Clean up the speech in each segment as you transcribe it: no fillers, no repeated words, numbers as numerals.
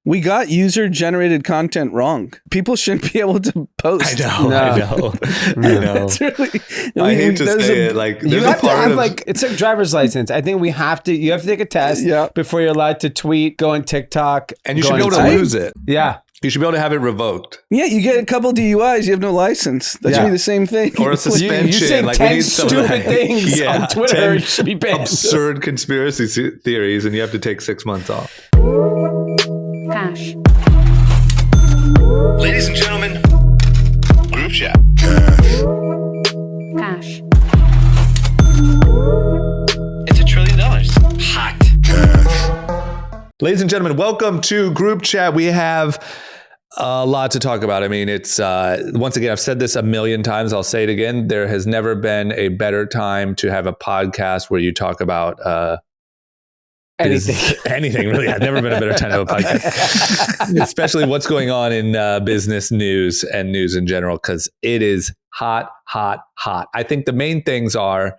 We got user-generated content wrong. People shouldn't be able to post. I know. It's really, I hate to say it. Like, you have to have like, it's a driver's license. I think you have to take a test before you're allowed to tweet, go on TikTok. And you should be able to lose it. Yeah. You should be able to have it revoked. Yeah, you get a couple DUIs, you have no license. That should be the same thing. Or a suspension. You say like 10 we need stupid things on Twitter, you should be banned. Absurd conspiracy theories, and you have to take 6 months off. Cash. Ladies and gentlemen, group chat. Cash. It's $1 trillion. Hot. Ladies and gentlemen, welcome to Group Chat. We have a lot to talk about. I mean, it's once again, I've said this a million times. I'll say it again. There has never been a better time to have a podcast where you talk about anything really. I've never been a better time to have a podcast, especially what's going on in business news and news in general, because it is hot. I think the main things are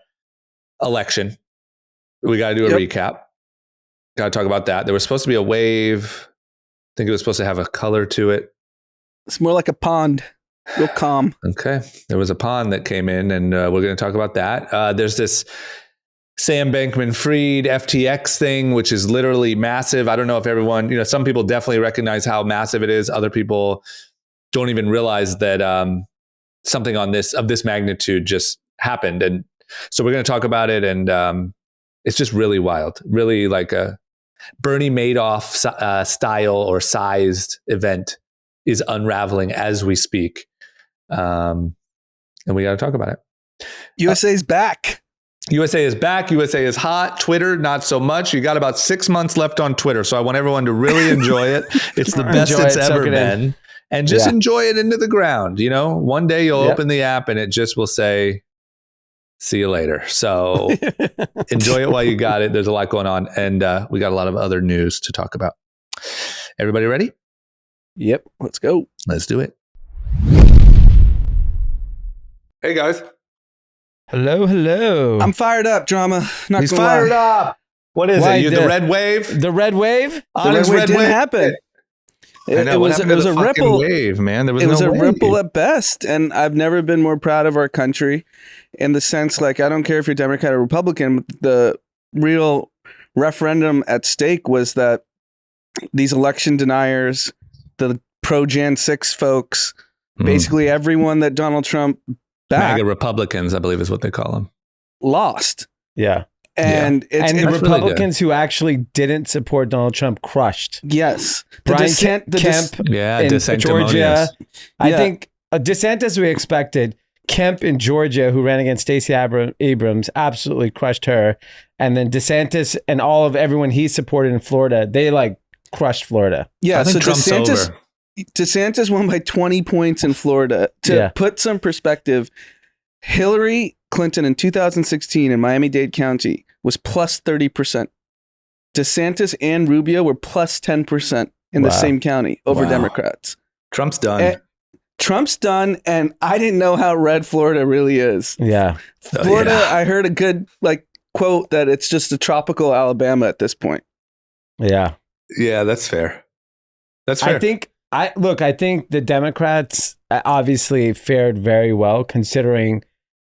election. We got to do a recap. Got to talk about that. There was supposed to be a wave. I think it was supposed to have a color to it. It's more like a pond. Real calm. Okay. There was a pond that came in, and we're going to talk about that. There's this Sam Bankman-Fried FTX thing, which is literally massive. I don't know if everyone, some people definitely recognize how massive it is. Other people don't even realize that something of this magnitude just happened. And so we're going to talk about it. And it's just really wild, really like a Bernie Madoff style or sized event is unraveling as we speak. And we got to talk about it. USA's back. USA is back. USA is hot. Twitter, not so much. You got about 6 months left on Twitter. So I want everyone to really enjoy it. It's the best it's ever been. And just enjoy it into the ground. One day you'll open the app and it just will say, see you later. So enjoy it while you got it. There's a lot going on. And we got a lot of other news to talk about. Everybody ready? Yep. Let's go. Let's do it. Hey, guys. Hello. I'm fired up, drama. He's fired up. What is it? The red wave? The red wave? The red wave didn't happen. It was a ripple wave, man. It was a ripple at best. And I've never been more proud of our country in the sense, like, I don't care if you're Democrat or Republican. The real referendum at stake was that these election deniers, the pro-Jan 6 folks, basically everyone that Donald Trump backed, MAGA Republicans, I believe is what they call them, lost. Yeah. And the Republicans who actually didn't support Donald Trump crushed. Yes. Brian Kemp in Georgia. I think DeSantis we expected. Kemp in Georgia, who ran against Stacey Abrams, absolutely crushed her. And then DeSantis and everyone he supported in Florida, they crushed Florida. Yeah, I think so Trump's over. DeSantis won by 20 points in Florida. To put some perspective, Hillary Clinton in 2016 in Miami-Dade County was plus 30%. DeSantis and Rubio were plus 10% in the same county over Democrats. Trump's done. Trump's done, and I didn't know how red Florida really is. Yeah. Florida, I heard a good quote that it's just a tropical Alabama at this point. Yeah. Yeah, that's fair. That's fair. I think the Democrats obviously fared very well considering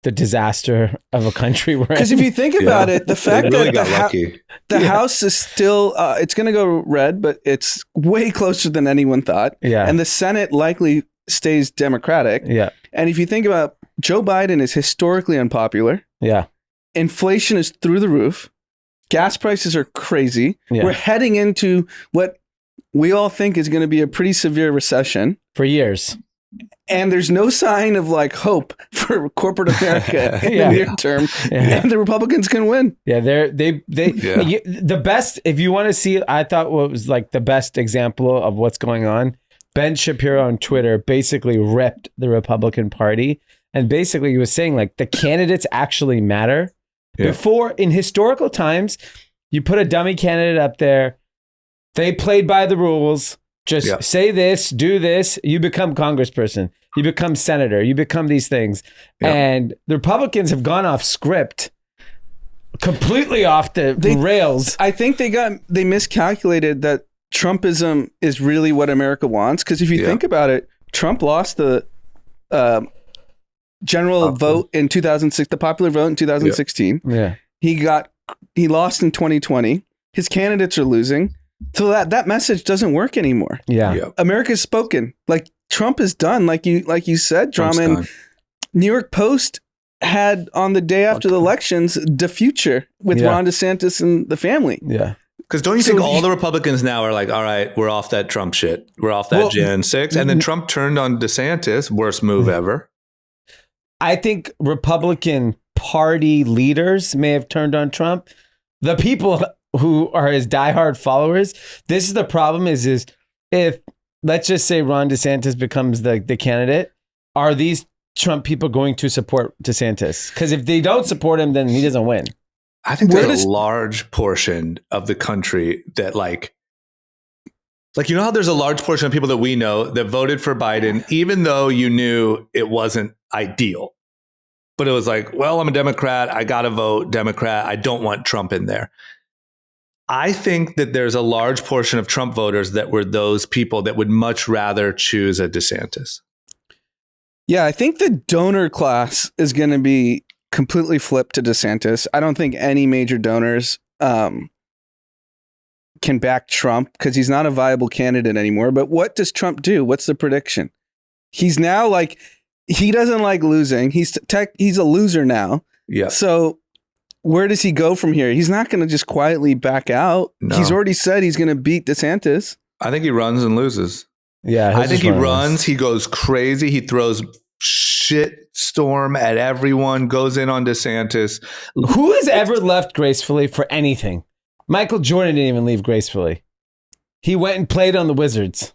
the disaster of a country we're in. Because if you think about it, the fact really that the House is still, it's going to go red, but it's way closer than anyone thought. Yeah. And the Senate likely stays Democratic. Yeah. And if you think about Joe Biden is historically unpopular. Yeah. Inflation is through the roof. Gas prices are crazy. Yeah. We're heading into what we all think is going to be a pretty severe recession. For years. And there's no sign of hope for corporate America in the near term. Yeah. And the Republicans can win. Yeah, the best, if you want to see, I thought what was the best example of what's going on, Ben Shapiro on Twitter basically ripped the Republican Party. And basically he was saying the candidates actually matter. Yeah. Before, in historical times, you put a dummy candidate up there, they played by the rules. Just say this, do this, you become congressperson, you become senator, you become these things. Yeah. And the Republicans have gone off script, completely off the rails. I think they miscalculated that Trumpism is really what America wants. Because if you think about it, Trump lost the general vote in 2006, the popular vote in 2016. Yeah. He lost in 2020. His candidates are losing. So that message doesn't work anymore. Yeah. America's spoken. Like Trump is done. Like you said, Drama. And New York Post had on the day after the elections, the future with Ron DeSantis and the family. Yeah. Because don't you think all the Republicans now are like, all right, we're off that Trump shit. We're off that Gen 6. And then Trump turned on DeSantis. Worst move ever. I think Republican Party leaders may have turned on Trump. The people who are his diehard followers, this is the problem is if, let's just say Ron DeSantis becomes the candidate, are these Trump people going to support DeSantis? Because if they don't support him, then he doesn't win. I think there's a large portion of the country that like, you know how there's a large portion of people that we know that voted for Biden, even though you knew it wasn't ideal. But it was like, well, I'm a Democrat. I got to vote Democrat. I don't want Trump in there. I think that there's a large portion of Trump voters that were those people that would much rather choose a DeSantis. Yeah, I think the donor class is going to be completely flipped to DeSantis. I don't think any major donors can back Trump because he's not a viable candidate anymore. But what does Trump do? What's the prediction? He's now like, he doesn't like losing. He's a loser now. Yeah. So where does he go from here? He's not going to just quietly back out. No. He's already said he's going to beat DeSantis. I think he runs and loses. Yeah. I think he runs. He goes crazy. He throws shit storm at everyone, goes in on DeSantis. Who has ever left gracefully for anything? Michael Jordan didn't even leave gracefully. He went and played on the Wizards.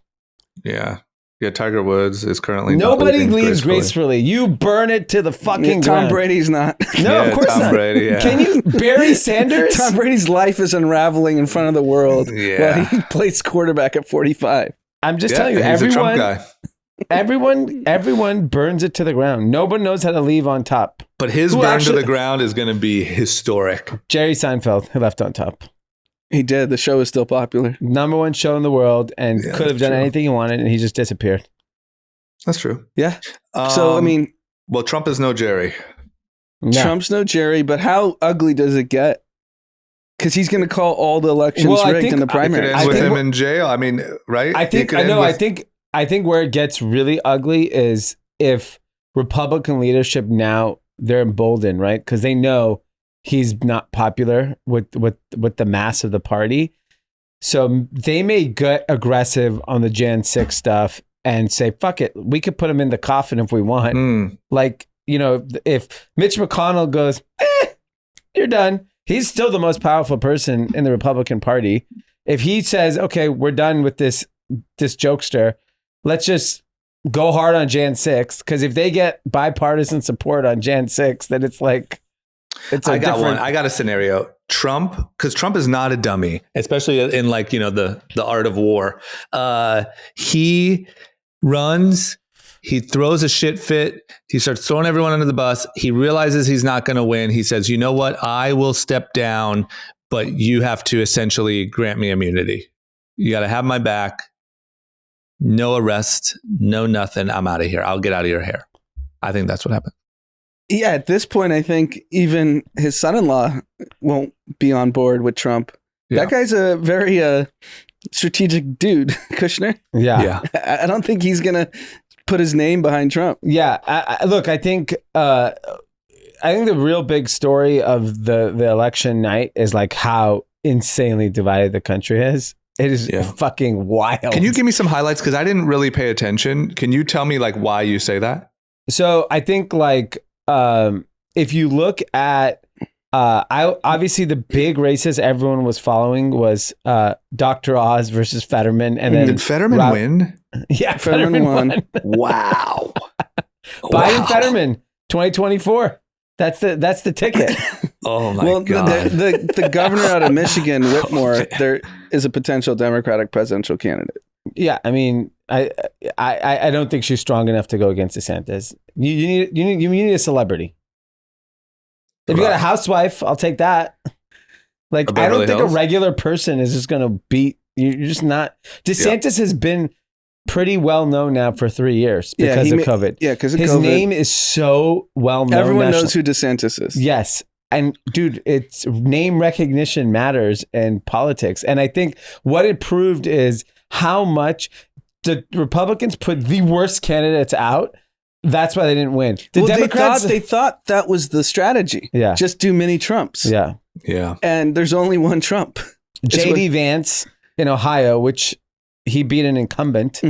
Yeah. Yeah, Tiger Woods is currently nobody leaves gracefully. You burn it to the fucking ground. Tom Brady's not. No, of course Tom not. Brady, yeah. Can you Barry Sanders? Tom Brady's life is unveling in front of the world. Yeah. While he plays quarterback at 45. I'm just telling you, everyone burns it to the ground. Nobody knows how to leave on top. But his burn to the ground is going to be historic. Jerry Seinfeld, who left on top. He did. The show is still popular. #1 show in the world and could have done anything he wanted and he just disappeared. That's true. Yeah. So, I mean. Well, Trump is no Jerry. No. Trump's no Jerry, but how ugly does it get? Because he's going to call all the elections rigged in the primary. It could end with him in jail. I mean, right? I think where it gets really ugly is if Republican leadership now, they're emboldened, right? Because they know he's not popular with the mass of the party. So they may get aggressive on the Jan 6 stuff and say, fuck it, we could put him in the coffin if we want. Like, you know, if Mitch McConnell goes, you're done. He's still the most powerful person in the Republican Party. If he says, okay, we're done with this jokester, let's just go hard on Jan 6. Because if they get bipartisan support on Jan 6, then it's like, I got a scenario. Trump, because Trump is not a dummy, especially in like, you know, the art of war. He runs, he throws a shit fit. He starts throwing everyone under the bus. He realizes he's not going to win. He says, you know what? I will step down, but you have to essentially grant me immunity. You got to have my back. No arrest, no nothing. I'm out of here. I'll get out of your hair. I think that's what happened. Yeah, at this point, I think even his son-in-law won't be on board with Trump. Yeah. That guy's a very strategic dude, Kushner. Yeah. I don't think he's going to put his name behind Trump. Yeah. I think the real big story of the election night is like how insanely divided the country is. It is fucking wild. Can you give me some highlights? Because I didn't really pay attention. Can you tell me like why you say that? So I think like if you look at obviously the big races everyone was following was Dr. Oz versus Fetterman, and then did Fetterman win? Yeah, Fetterman won. Wow. Biden Fetterman 2024. That's the ticket. Oh my God. The governor out of Michigan, Whitmore, there is a potential Democratic presidential candidate. Yeah, I mean, I don't think she's strong enough to go against DeSantis. You need a celebrity. If you got a housewife, I'll take that. Like, I don't think a regular person is just going to beat You're just not. DeSantis has been pretty well known now for 3 years because of COVID. Yeah, because of his COVID. name is so well known. Everyone knows who DeSantis is. Yes. And dude, it's name recognition matters in politics. And I think what it proved is how much the Republicans put the worst candidates out. That's why they didn't win. The Democrats, they thought that was the strategy. Yeah. Just do mini Trumps. Yeah. Yeah. And there's only one Trump. JD Vance in Ohio, which he beat an incumbent,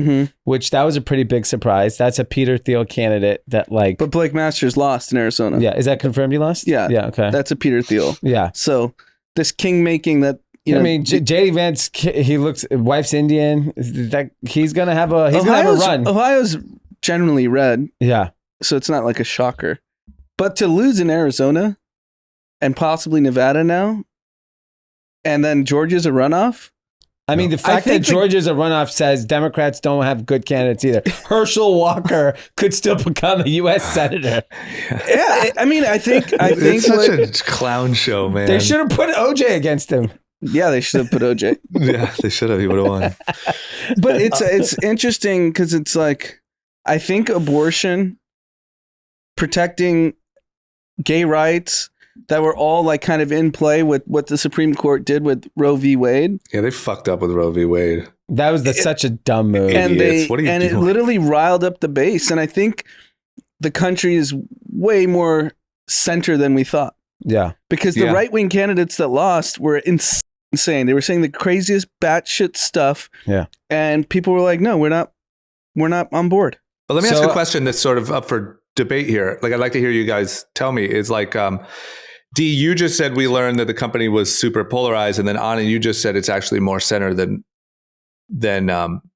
which that was a pretty big surprise. That's a Peter Thiel candidate that like. But Blake Masters lost in Arizona. Yeah. Is that confirmed he lost? Yeah. Yeah. Okay. That's a Peter Thiel. Yeah. So this king making that, you know. I mean, JD Vance, he looks, wife's Indian. That he's going to have a run. Ohio's generally red. Yeah. So it's not like a shocker. But to lose in Arizona and possibly Nevada now, and then Georgia's a runoff. I mean, the fact that Georgia's a runoff says Democrats don't have good candidates either. Herschel Walker could still become a U.S. senator. Yeah, I mean, I think it's such a clown show, man. They should have put OJ against him. Yeah, they should have put OJ. Yeah, they should have. He would have won. But it's interesting because it's like, I think abortion, protecting gay rights, that were all like kind of in play with what the Supreme Court did with Roe v. Wade. Yeah, they fucked up with Roe v. Wade. That was such a dumb move. And Idiots. it literally riled up the base. And I think the country is way more center than we thought. Yeah. Because the right-wing candidates that lost were insane. They were saying the craziest batshit stuff. Yeah. And people were like, no, we're not on board. Well, let me ask a question that's sort of up for debate here. Like, I'd like to hear you guys tell me is like, Dee, you just said we learned that the company was super polarized, and then Anand, you just said it's actually more center than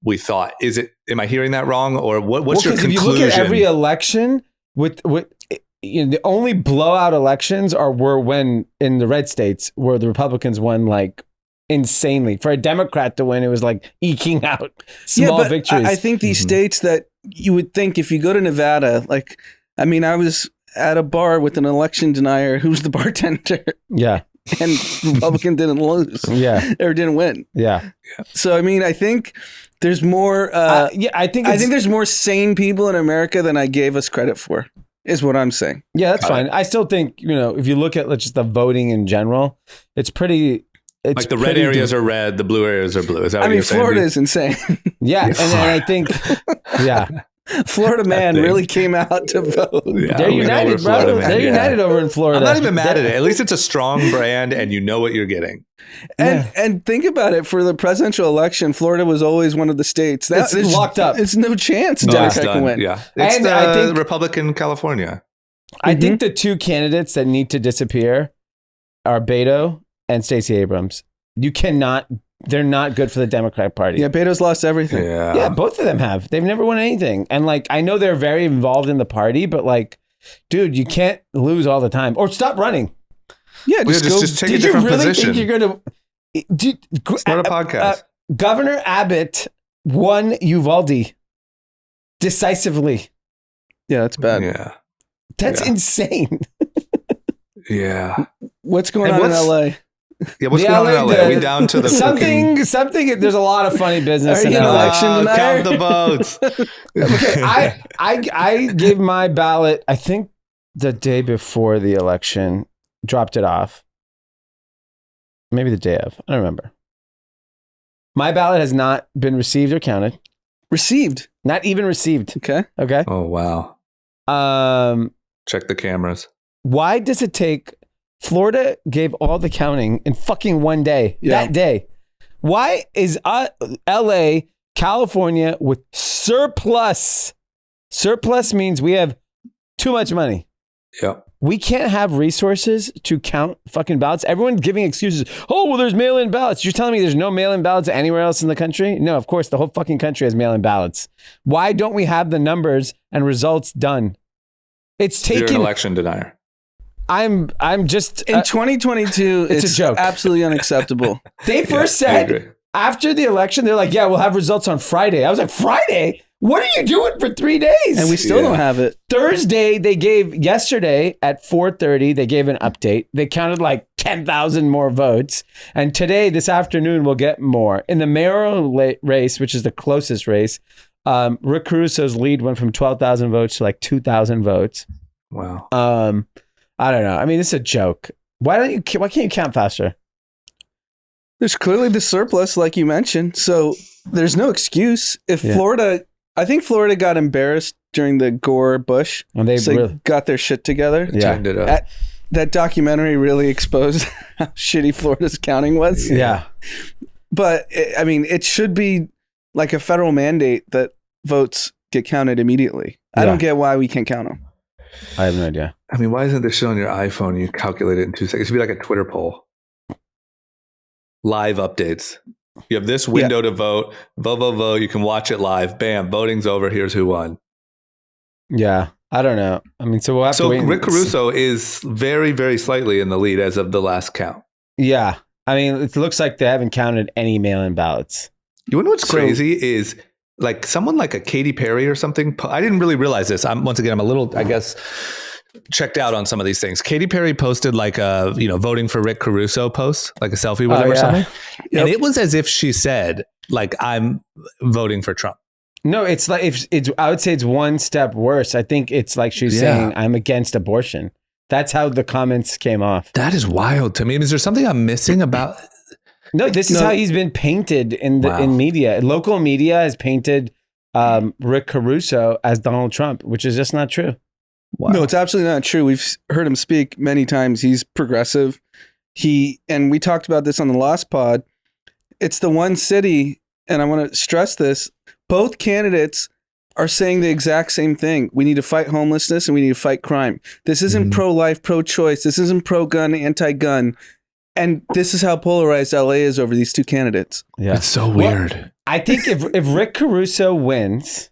we thought. Is it? Am I hearing that wrong, or what's your conclusion? If you look at every election, the only blowout elections were when in the red states where the Republicans won like insanely. For a Democrat to win, it was like eking out small victories. I think these states that you would think if you go to Nevada, like, I mean, I was at a bar with an election denier who's the bartender. Yeah. And Republican didn't lose. Yeah. Or didn't win. Yeah. So, I mean, I think there's more, I think there's more sane people in America than I gave us credit for, is what I'm saying. Yeah, that's fine. I still think, if you look at just the voting in general, it's pretty. It's like the red areas are red, the blue areas are blue. Is that what you're saying? Florida is insane. Yeah. And I think, Florida man really came out to vote. Yeah, they're united, bro. They're united over in Florida. I'm not even mad at it. At least it's a strong brand and you know what you're getting. And think about it, for the presidential election, Florida was always one of the states. That's locked up. It's no chance Democrat can win. Yeah. It's I think Republican California. I think the two candidates that need to disappear are Beto and Stacey Abrams. They're not good for the Democratic Party. Yeah, Beto's lost everything. Yeah, both of them have. They've never won anything. And I know they're very involved in the party, but dude, you can't lose all the time. Or stop running. Yeah, just take a different position. Think you're going to... Start a podcast. Governor Abbott won Uvalde decisively. Yeah, that's bad. Yeah. That's insane. Yeah. What's going on in LA? Yeah, what's going on in LA? Are we down to the something? There's a lot of funny business in LA. Count the votes. Okay, I gave my ballot, I think the day before the election, dropped it off. Maybe the day of. I don't remember. My ballot has not been received or counted. Received? Not even received. Okay. Oh, wow. Check the cameras. Why does it take... Florida gave all the counting in fucking one day. Yeah. That day. Why is LA, California with surplus? Surplus means we have too much money. Yeah. We can't have resources to count fucking ballots. Everyone's giving excuses. Oh, well, there's mail-in ballots. You're telling me there's no mail-in ballots anywhere else in the country? No, of course, the whole fucking country has mail-in ballots. Why don't we have the numbers and results done? You're an election denier. I'm just... In 2022, it's a joke. Absolutely unacceptable. They first said, after the election, they're like, yeah, we'll have results on Friday. I was like, Friday? What are you doing for 3 days? And we still don't have it. Thursday, yesterday at 4:30, they gave an update. They counted like 10,000 more votes. And today, this afternoon, we'll get more. In the mayoral race, which is the closest race, Rick Caruso's lead went from 12,000 votes to like 2,000 votes. Wow. I don't know. I mean, it's a joke. Why can't you count faster? There's clearly the surplus, like you mentioned. So there's no excuse. If I think Florida got embarrassed during the Gore-Bush. And they got their shit together. Turned it up. That documentary really exposed how shitty Florida's counting was. Yeah. But I mean, it should be like a federal mandate that votes get counted immediately. I don't get why we can't count them. I have no idea. I mean, why isn't this shit on your iPhone? You calculate it in 2 seconds. It should be like a Twitter poll. Live updates. You have this window to vote. Vote. You can watch it live. Bam. Voting's over. Here's who won. Yeah. I don't know. I mean, so we'll have to wait. So Rick Caruso is very, very slightly in the lead as of the last count. Yeah. I mean, it looks like they haven't counted any mail-in ballots. You know what's crazy is like someone like a Katy Perry or something. I didn't really realize this. I'm a little, I guess, checked out on some of these things. Katy Perry posted like a, voting for Rick Caruso post, like a selfie with him or something. Yep. And it was as if she said, like, I'm voting for Trump. No, it's like, I would say it's one step worse. I think it's like she's saying, I'm against abortion. That's how the comments came off. That is wild to me. Is there something I'm missing about? No, this is how he's been painted in media. Local media has painted Rick Caruso as Donald Trump, which is just not true. Wow. No, it's absolutely not true. We've heard him speak many times. He's progressive. And we talked about this on the Lost Pod. It's the one city, and I want to stress this, both candidates are saying the exact same thing. We need to fight homelessness and we need to fight crime. This isn't pro-life, pro-choice. This isn't pro-gun, anti-gun. And this is how polarized LA is over these two candidates. Yeah. It's so weird. Well, I think if Rick Caruso wins,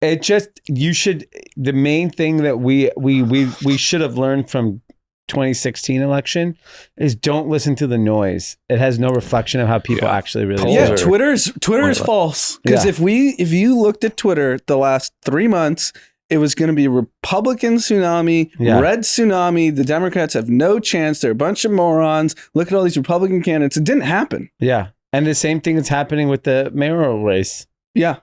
the main thing that we should have learned from 2016 election is don't listen to the noise. It has no reflection of how people actually really feel. Yeah, Twitter is false. Because if you looked at Twitter the last 3 months, it was going to be Republican tsunami, red tsunami. The Democrats have no chance. They're a bunch of morons. Look at all these Republican candidates. It didn't happen. Yeah. And the same thing is happening with the mayoral race. Yeah.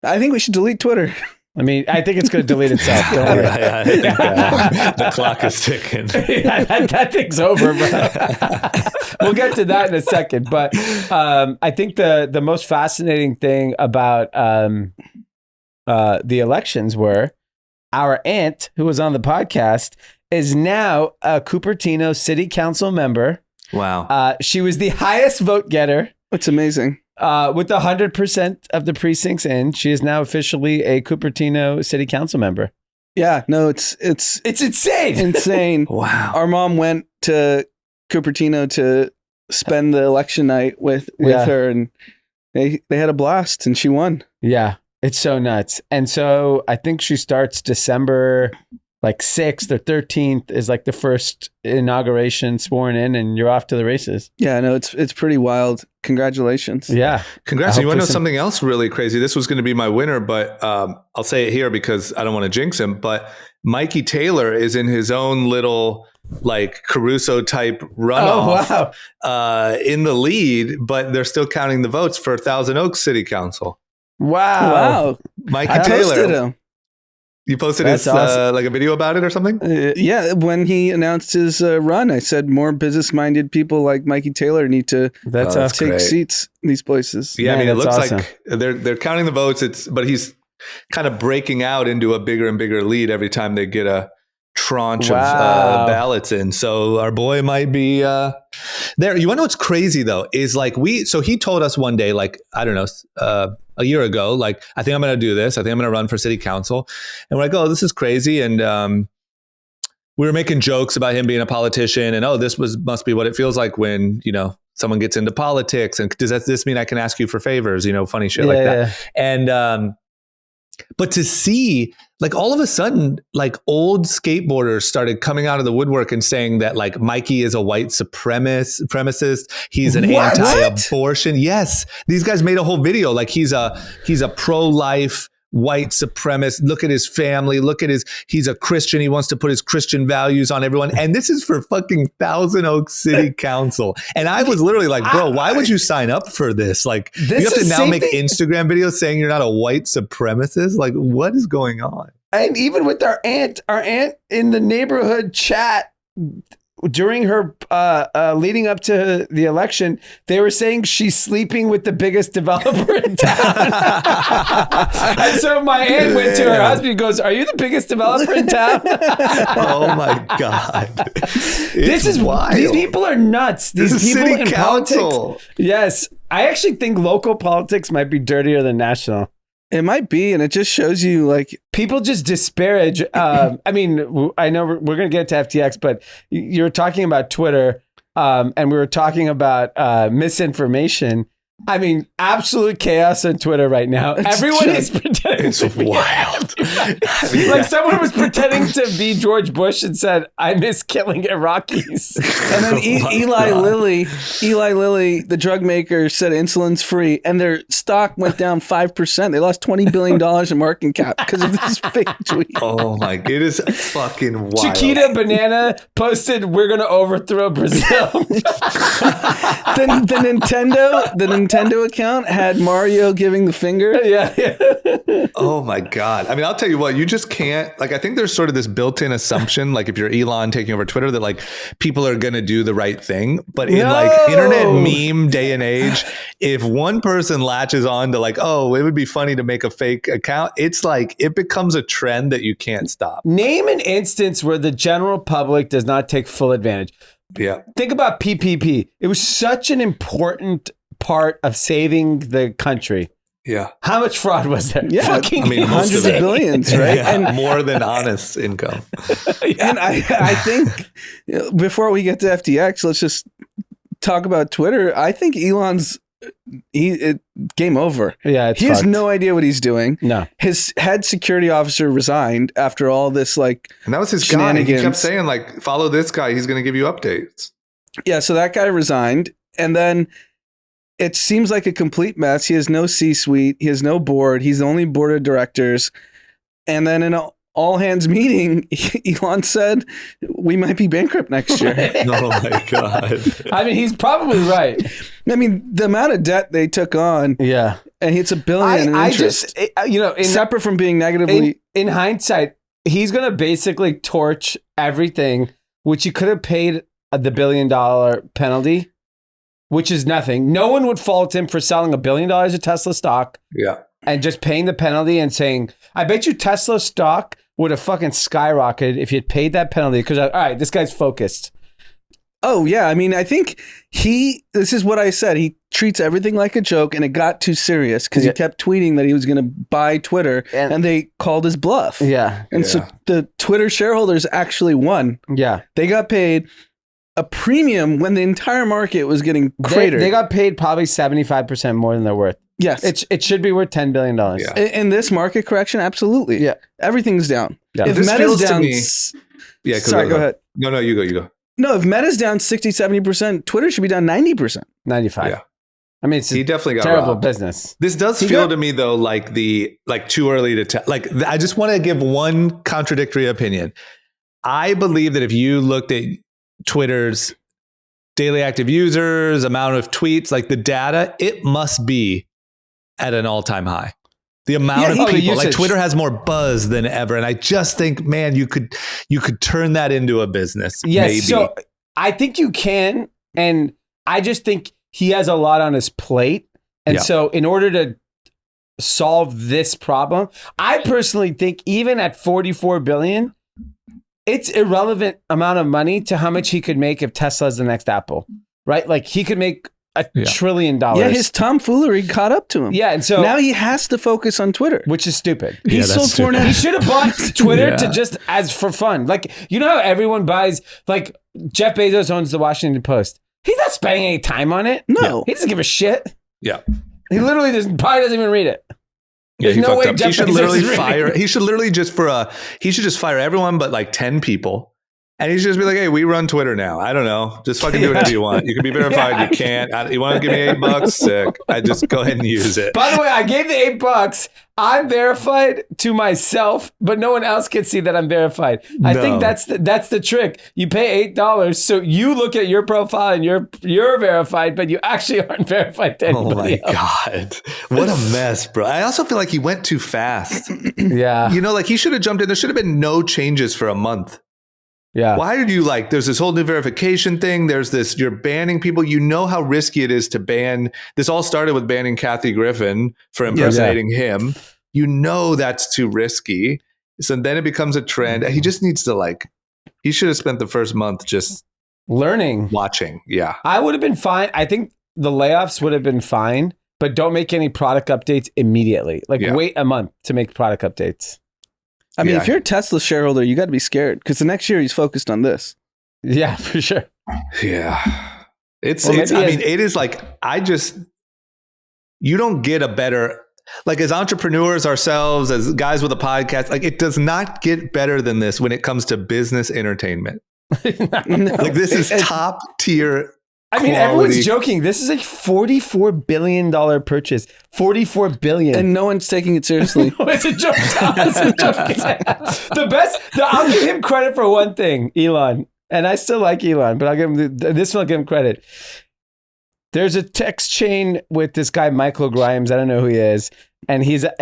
I think we should delete Twitter. I mean, I think it's going to delete itself. Don't worry. The clock is ticking. That thing's over, bro. We'll get to that in a second. But I think the most fascinating thing about the elections were our aunt, who was on the podcast, is now a Cupertino City Council member. Wow. She was the highest vote getter. It's amazing. With 100% of the precincts in, she is now officially a Cupertino City Council member. Yeah, no, it's insane. Insane. Wow. Our mom went to Cupertino to spend the election night with her, and they had a blast, and she won. Yeah, it's so nuts. And so I think she starts December 6th or 13th is like the first inauguration, sworn in, and you're off to the races. Yeah, no, it's pretty wild. Congratulations. Yeah. Congrats. You want to know something else really crazy? This was going to be my winner, but I'll say it here because I don't want to jinx him, but Mikey Taylor is in his own little Caruso type runoff in the lead, but they're still counting the votes for Thousand Oaks City Council. Wow. Mikey Taylor. Posted him. You posted awesome. a video about it or something? Yeah, when he announced his run, I said more business-minded people like Mikey Taylor need to take seats in these places. Yeah, Man, I mean, it looks awesome. like they're counting the votes. But he's kind of breaking out into a bigger and bigger lead every time they get a tranche of ballots in. So our boy might be there. You want to know what's crazy though? Is so he told us one day, I don't know, a year ago, I think I'm going to do this. I think I'm going to run for city council. And we're like, oh, this is crazy. And we were making jokes about him being a politician and, must be what it feels like when, someone gets into politics. And does this mean I can ask you for favors? Funny shit like that. And But to see, like, all of a sudden, like, old skateboarders started coming out of the woodwork and saying that, like, Mikey is a white supremacist. He's an anti-abortion. Yes. These guys made a whole video. Like, he's a pro-life white supremacist. Look at his family. He's a Christian. He wants to put his Christian values on everyone. And this is for fucking Thousand Oaks City Council. And I was literally like, bro, why would you sign up for this? Like, you have to now make Instagram videos saying you're not a white supremacist. Like, what is going on? And even with our aunt in the neighborhood chat during her leading up to the election, they were saying she's sleeping with the biggest developer in town. And so my aunt went to her husband and goes, "Are you the biggest developer in town?" Oh my God. This is wild. These people are nuts. These people city in council. politics. Yes. I actually think local politics might be dirtier than national. It might be, and it just shows you, like, people just disparage. I mean, I know we're going to get to FTX, but you're talking about Twitter, and we were talking about misinformation. I mean, absolute chaos on Twitter right now. Everyone is pretending. It's wild. Like, someone was pretending to be George Bush and said, "I miss killing Iraqis." And then Eli Lilly, the drug maker, said insulin's free, and their stock went down 5%. They lost $20 billion in market cap because of this fake tweet. Oh my, it is fucking wild. Chiquita Banana posted, "We're going to overthrow Brazil." The Nintendo account had Mario giving the finger. Yeah. Oh my God. I mean, I'll tell you what, you just can't, like, I think there's sort of this built-in assumption, like, if you're Elon taking over Twitter, that, like, people are going to do the right thing. But in like internet meme day and age, if one person latches on to, like, oh, it would be funny to make a fake account, it's like, it becomes a trend that you can't stop. Name an instance where the general public does not take full advantage. Yeah. Think about PPP. It was such an important part of saving the country. Yeah. How much fraud was there? Yeah. Fucking Hundreds of billions, right? Yeah, And more than honest income. And I think before we get to FTX, let's just talk about Twitter. I think Elon's game over. Yeah, he has no idea what he's doing. No, his head security officer resigned after all this, like, and that was his guy. He kept saying, like, follow this guy. He's going to give you updates. Yeah, so that guy resigned, and then it seems like a complete mess. He has no C-suite. He has no board. He's the only board of directors. And then in an all-hands meeting, Elon said, we might be bankrupt next year. Oh, my God. I mean, he's probably right. I mean, the amount of debt they took on. Yeah. And it's $1 billion in interest. Separate from being negatively. In hindsight, he's going to basically torch everything, which he could have paid the $1 billion penalty, which is nothing. No one would fault him for selling $1 billion of Tesla stock. Yeah. And just paying the penalty and saying, I bet you Tesla stock would have fucking skyrocketed if you'd paid that penalty. Because, all right, this guy's focused. Oh, yeah. I mean, I think this is what I said. He treats everything like a joke, and it got too serious because he kept tweeting that he was going to buy Twitter, and they called his bluff. Yeah. And so the Twitter shareholders actually won. Yeah. They got paid a premium when the entire market was getting cratered. They got paid probably 75% more than they're worth. Yes. It should be worth $10 billion. Yeah. In this market correction, absolutely. Yeah. Everything's down. Yeah. If Meta's down... Sorry, go ahead. No, you go. No, if Meta's down 60, 70%, Twitter should be down 90%. 95. Yeah. I mean, it's he definitely got terrible robbed. business. This does feel to me, though, like too early to tell. Like, I just want to give one contradictory opinion. I believe that if you looked at Twitter's daily active users, amount of tweets, like the data, it must be at an all-time high. The amount of people, like, Twitter has more buzz than ever. And I just think, man, you could turn that into a business. Yes. Maybe. So I think you can. And I just think he has a lot on his plate. And so in order to solve this problem, I personally think even at 44 billion, it's irrelevant amount of money to how much he could make if Tesla's the next Apple, right? Like, he could make $1 trillion. Yeah, his tomfoolery caught up to him. Yeah, and so now he has to focus on Twitter, which is stupid. He sold Fournette. He should have bought Twitter to just as for fun. Like, you know how everyone buys, like, Jeff Bezos owns the Washington Post. He's not spending any time on it. No. He doesn't give a shit. Yeah. He literally probably doesn't even read it. Yeah, he There's no fucked way up. Jeff He should Bezos literally is really- fire. He should literally he should just fire everyone but like 10 people. And he should just be like, hey, we run Twitter now. I don't know. Just fucking do whatever you want. You can be verified. Yeah. You can't. You want to give me $8? Sick. I just go ahead and use it. By the way, I gave the $8. I'm verified to myself, but no one else can see that I'm verified. I think that's the trick. You pay $8, so you look at your profile and you're verified, but you actually aren't verified to anybody else. God. What a mess, bro. I also feel like he went too fast. Yeah. You know, like he should have jumped in. There should have been no changes for a month. Yeah. Why did you there's this whole new verification thing. There's this, you're banning people. You know how risky it is to ban. This all started with banning Kathy Griffin for impersonating him. You know that's too risky. So then it becomes a trend. He just needs to he should have spent the first month just learning. Watching. Yeah. I would have been fine. I think the layoffs would have been fine, but don't make any product updates immediately. Wait a month to make product updates. I mean, if you're a Tesla shareholder, you got to be scared because the next year he's focused on this. Yeah, for sure. Yeah. It is you don't get a better, as entrepreneurs ourselves, as guys with a podcast, it does not get better than this when it comes to business entertainment. This is top tier. I mean, everyone's joking. This is a $44 billion purchase. $44 billion. And no one's taking it seriously. No, it's a joke. It's a joke. I'll give him credit for one thing, Elon. And I still like Elon, but I'll give him this one, I'll give him credit. There's a text chain with this guy, Michael Grimes. I don't know who he is. And he's like,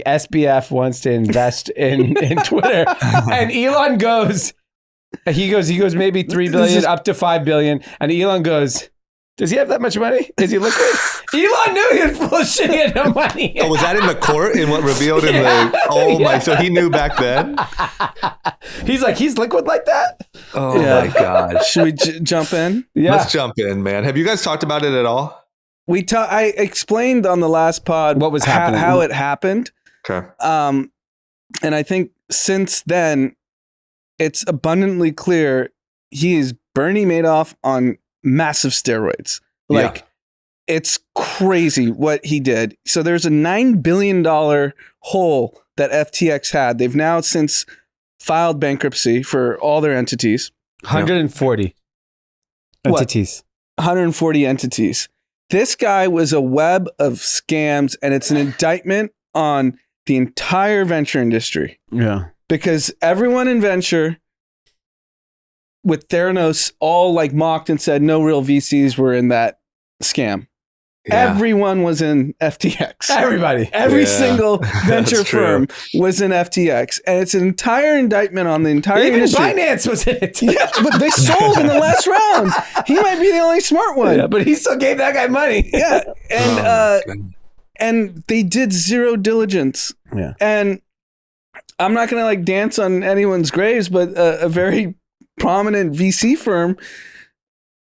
SBF wants to invest in Twitter. And Elon goes, He goes maybe 3 billion up to 5 billion. And Elon goes, does he have that much money? Is he liquid? Elon knew he was full of shit. He had no money. Oh, was that in the court in what revealed in my, so he knew back then? He's like, he's liquid like that? Oh my God. Should we jump in? Yeah. Let's jump in, man. Have you guys talked about it at all? I explained on the last pod what was happening, how it happened. Okay. And I think since then, it's abundantly clear he is Bernie Madoff on massive steroids. It's crazy what he did. So there's a $9 billion hole that FTX had. They've now since filed bankruptcy for all their entities. 140 entities. 140 entities. This guy was a web of scams, and it's an indictment on the entire venture industry. Yeah. Because everyone in venture with Theranos all mocked and said no real VCs were in that scam. Yeah. Everyone was in FTX. Everybody. Every single venture firm was in FTX. And it's an entire indictment on the entire industry. Binance was in it. Yeah, but they sold in the last round. He might be the only smart one. Yeah, but he still gave that guy money. Yeah. And and they did zero diligence. Yeah. And I'm not going to dance on anyone's graves, but a very prominent VC firm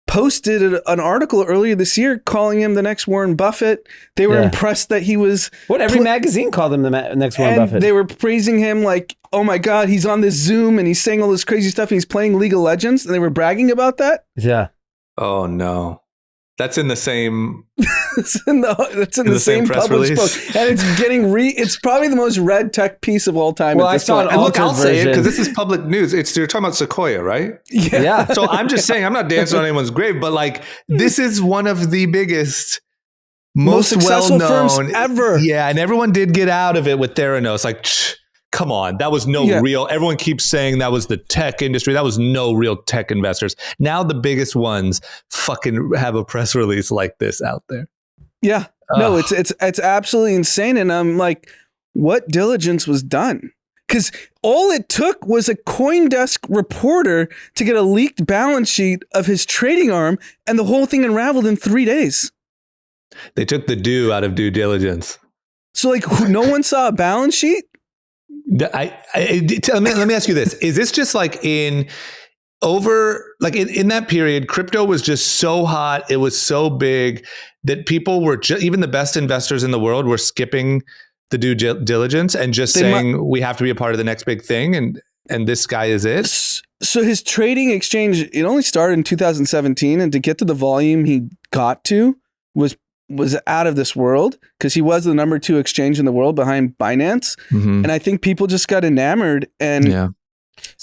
posted an article earlier this year calling him the next Warren Buffett. They were impressed that he was... Every magazine called him the next Warren Buffett. They were praising him oh my God, he's on this Zoom and he's saying all this crazy stuff and he's playing League of Legends. And they were bragging about that. Yeah. Oh no. That's in the same... That's in the same press public release. spoke. And it's getting it's probably the most read tech piece of all time. Well, at this I saw point. an Look, I'll say it version. because this is public news. You're talking about Sequoia, right? Yeah. So I'm just saying, I'm not dancing on anyone's grave, but this is one of the biggest, most successful well-known firms ever. Yeah, and everyone did get out of it with Theranos. Come on, that was no real. Everyone keeps saying that was the tech industry. That was no real tech investors. Now the biggest ones fucking have a press release like this out there. Yeah. No, it's absolutely insane. And I'm like, what diligence was done? Because all it took was a CoinDesk reporter to get a leaked balance sheet of his trading arm, and the whole thing unraveled in 3 days. They took the do out of due diligence. So no one saw a balance sheet? Let me ask you this. Is this just in that period, crypto was just so hot. It was so big that people were even the best investors in the world were skipping the due diligence and just saying we have to be a part of the next big thing. And this guy is it. So his trading exchange, it only started in 2017. And to get to the volume he got to was was out of this world because he was the number 2 exchange in the world behind Binance. And I think people just got enamored. And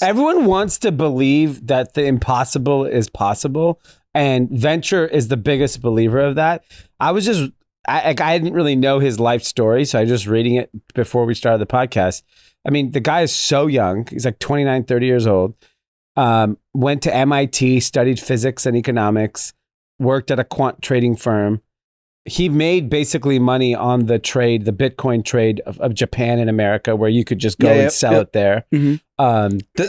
everyone wants to believe that the impossible is possible. And venture is the biggest believer of that. I didn't really know his life story. So I was just reading it before we started the podcast. I mean, the guy is so young. He's like 29, 30 years old. Went to MIT, studied physics and economics, worked at a quant trading firm. He made basically money on the trade, the Bitcoin trade of Japan and America, where you could just go and sell it there.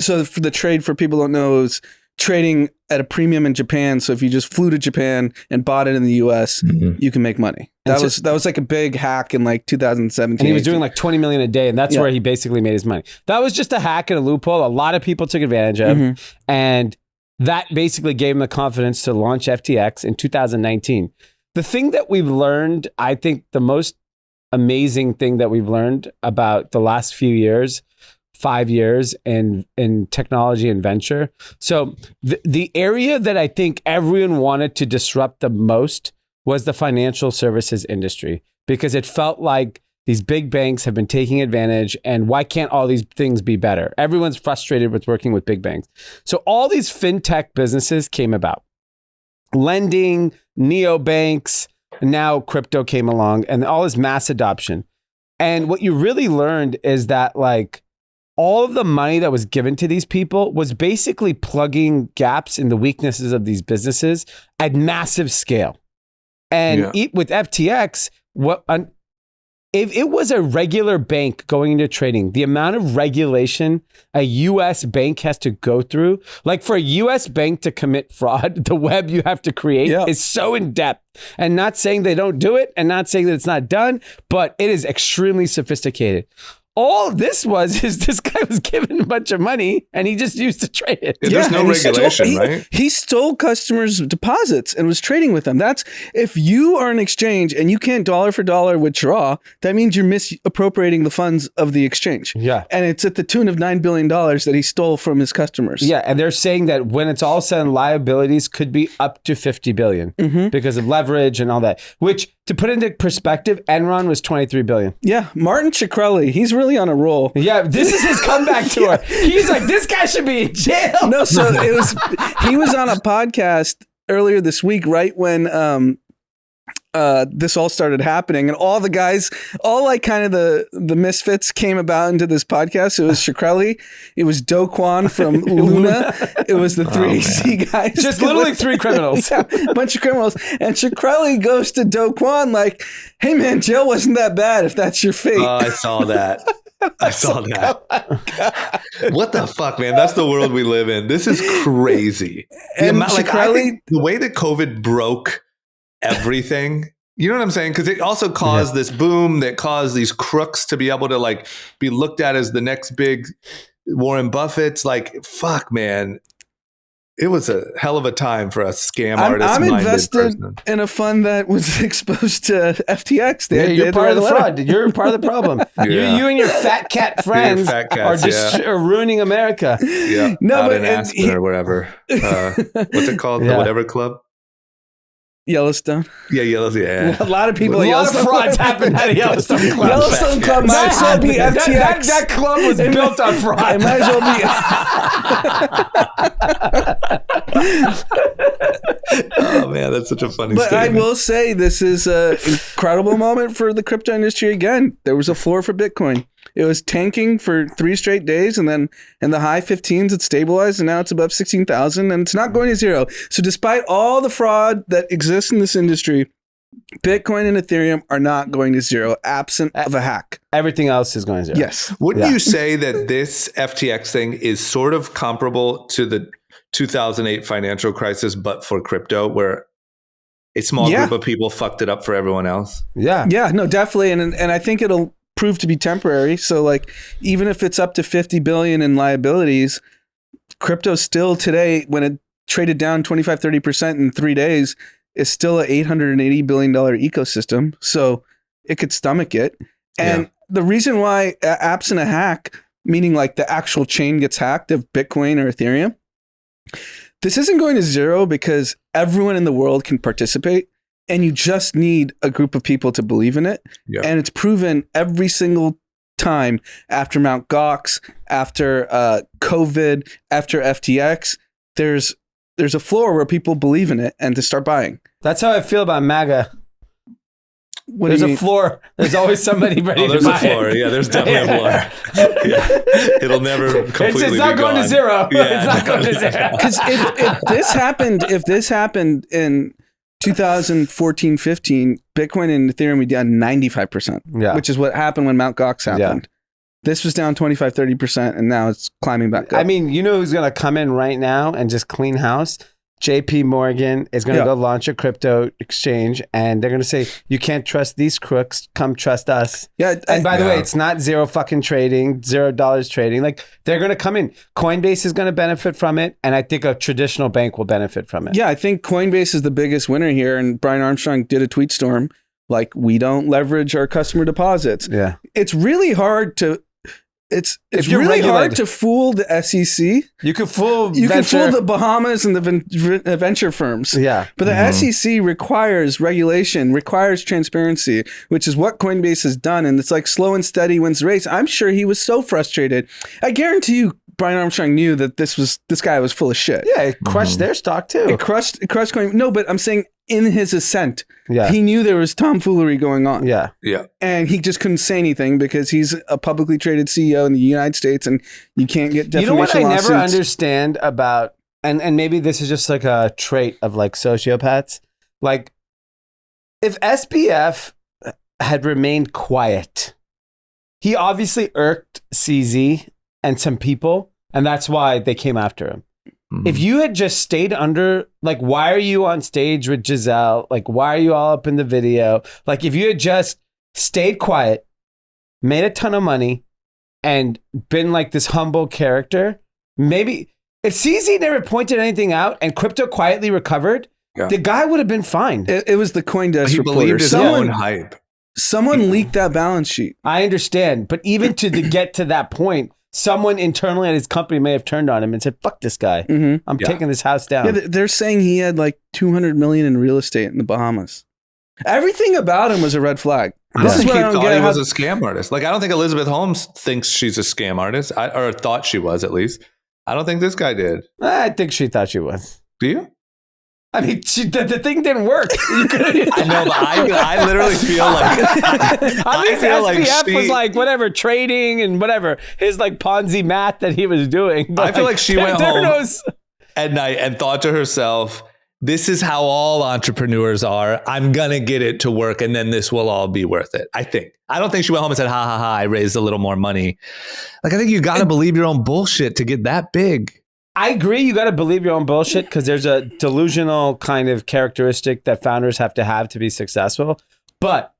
So for the trade, for people who don't know, is trading at a premium in Japan. So if you just flew to Japan and bought it in the US, you can make money. That was like a big hack in like 2017. And he was doing like 20 million a day. And that's where he basically made his money. That was just a hack and a loophole. A lot of people took advantage of. And that basically gave him the confidence to launch FTX in 2019. The thing that we've learned, I think the most amazing thing that we've learned about the last few years, 5 years in technology and venture. So the area that I think everyone wanted to disrupt the most was the financial services industry, because it felt like these big banks have been taking advantage, and why can't all these things be better? Everyone's frustrated with working with big banks. So all these fintech businesses came about. Lending, neobanks, now crypto came along, and all this mass adoption. And what you really learned is that like all of the money that was given to these people was basically plugging gaps in the weaknesses of these businesses at massive scale. And with FTX, if it was a regular bank going into trading, the amount of regulation a US bank has to go through, like for a US bank to commit fraud, the web you have to create is so in depth. And not saying they don't do it and not saying that it's not done, but it is extremely sophisticated. All this is this guy was given a bunch of money and he just used to trade it. There's no regulation, right? He stole customers' deposits and was trading with them. That's, if you are an exchange and you can't dollar for dollar withdraw, that means you're misappropriating the funds of the exchange. Yeah. And it's at the tune of $9 billion that he stole from his customers. Yeah. And they're saying that when it's all said, liabilities could be up to 50 billion because of leverage and all that, which, to put into perspective, Enron was 23 billion. Yeah. Martin Shkreli, he's really on a roll. Yeah. This is his comeback tour. He's like, this guy should be in jail. No, so he was on a podcast earlier this week, right when this all started happening, and all the guys, all like kind of the misfits came about into this podcast. It was Shkreli, it was Do Kwon from Luna, it was the 3AC guys, just literally 3 criminals, a bunch of criminals. And Shkreli goes to Do Kwon like, "Hey man, jail wasn't that bad if that's your fate." Oh, I saw that. I saw that. What the fuck, man? That's the world we live in. This is crazy. And the way that COVID broke everything, you know what I'm saying? Because it also caused this boom that caused these crooks to be able to like be looked at as the next big Warren Buffett's. Like, fuck, man. It was a hell of a time for a scam artist. I'm invested in a fund that was exposed to FTX. You're part of the fraud. You're part of the problem. You and your fat cat friends are ruining America. Yeah, no, but in Aspen or whatever. What's it called? The whatever club. Yellowstone. Yeah, Yellowstone. Yeah. A lot of people. A lot of frauds happened at Yellowstone Club. Yellowstone Club might as well be FTX. That club was built on fraud. It might as well be. Oh man, that's such a funny But statement. I will say this is an incredible moment for the crypto industry again. There was a floor for Bitcoin. It was tanking for 3 straight days, and then in the high 15s it stabilized, and now it's above 16,000, and it's not going to zero. So despite all the fraud that exists in this industry, Bitcoin and Ethereum are not going to zero, absent of a hack. Everything else is going to zero. Yes. Wouldn't you say that this FTX thing is sort of comparable to the 2008 financial crisis, but for crypto, where a small group of people fucked it up for everyone else? Yeah. Yeah, no, definitely. And I think it'll prove to be temporary. So like, even if it's up to 50 billion in liabilities, crypto still today, when it traded down 25, 30% in 3 days, is still an $880 billion ecosystem. So it could stomach it. And the reason why, absent a hack, meaning like the actual chain gets hacked of Bitcoin or Ethereum, this isn't going to zero because everyone in the world can participate. and you just need a group of people to believe in it. Yeah. And it's proven every single time after Mt. Gox, after COVID, after FTX, there's a floor where people believe in it and to start buying. That's how I feel about MAGA. What There's do you a mean? floor. There's always somebody ready to there's buy a floor. it. Yeah, there's definitely a floor. Yeah. It'll never completely It's not be going gone. to zero. Yeah, It's not going to zero. Because if this happened in 2014, 15, Bitcoin and Ethereum would be down 95%, Yeah. which is what happened when Mt. Gox happened. This was down 25, 30%, and now it's climbing back up. I mean, you know who's going to come in right now and just clean house? JP Morgan is going to go launch a crypto exchange, and they're going to say, you can't trust these crooks. Come trust us. Yeah. And by the way, it's not zero fucking trading, $0 trading. Like, they're going to come in. Coinbase is going to benefit from it, and I think a traditional bank will benefit from it. Yeah, I think Coinbase is the biggest winner here, and Brian Armstrong did a tweet storm like, we don't leverage our customer deposits. Yeah. It's really hard to it's you're really hard regulated. to fool the SEC. You could fool You venture. can fool the Bahamas and the venture firms. Yeah. But the SEC requires regulation, requires transparency, which is what Coinbase has done. And it's like slow and steady wins the race. I'm sure he was so frustrated. I guarantee you, Brian Armstrong knew that this guy was full of shit. Yeah, it crushed their stock too. It crushed Coinbase. No, but I'm saying in his ascent, Yeah. he knew there was tomfoolery going on. Yeah. Yeah. And he just couldn't say anything because he's a publicly traded CEO in the United States, and you can't get defamation You know what I lawsuits. never understand about, and maybe this is just like a trait of like sociopaths. Like, if SBF had remained quiet, he obviously irked CZ and some people, and that's why they came after him. If you had just stayed under, like, why are you on stage with Giselle? Like, why are you all up in the video? Like, if you had just stayed quiet, made a ton of money, and been like this humble character, maybe if CZ never pointed anything out and crypto quietly recovered, the guy would have been fine. It was the CoinDesk He reporter. believed his own hype. Someone leaked that balance sheet. I understand, but even to get to that point, someone internally at his company may have turned on him and said, "Fuck this guy. I'm taking this house down." Yeah, they're saying he had like $200 million in real estate in the Bahamas. Everything about him was a red flag. I This don't is think what he I don't thought get. he How, was a scam artist. Like, I don't think Elizabeth Holmes thinks she's a scam artist, or thought she was at least. I don't think this guy did. I think she thought she was. Do you? I mean, the thing didn't work. I know, but I literally feel like At least feel like SBF was she- like whatever trading and whatever his like Ponzi math that he was doing. But I feel like she went there home knows- at night and thought to herself, this is how all entrepreneurs are. I'm going to get it to work, and then this will all be worth it. I think. I don't think she went home and said, ha, ha, ha, I raised a little more money. Like, I think you got to believe your own bullshit to get that big. I agree. You got to believe your own bullshit because there's a delusional kind of characteristic that founders have to be successful. But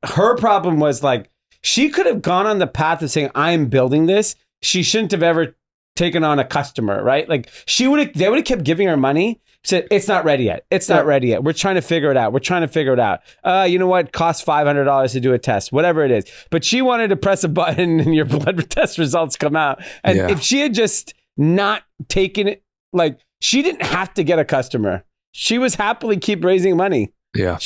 her problem was like, she could have gone on the path of saying, I'm building this. She shouldn't have ever taken on a customer, right? Like they would have kept giving her money. Said, it's not ready yet. It's not ready yet. We're trying to figure it out. You know what? Costs $500 to do a test, whatever it is. But she wanted to press a button and your blood test results come out. And if she had just not taken it, like she didn't have to get a customer. She was happily keep raising money. Yeah.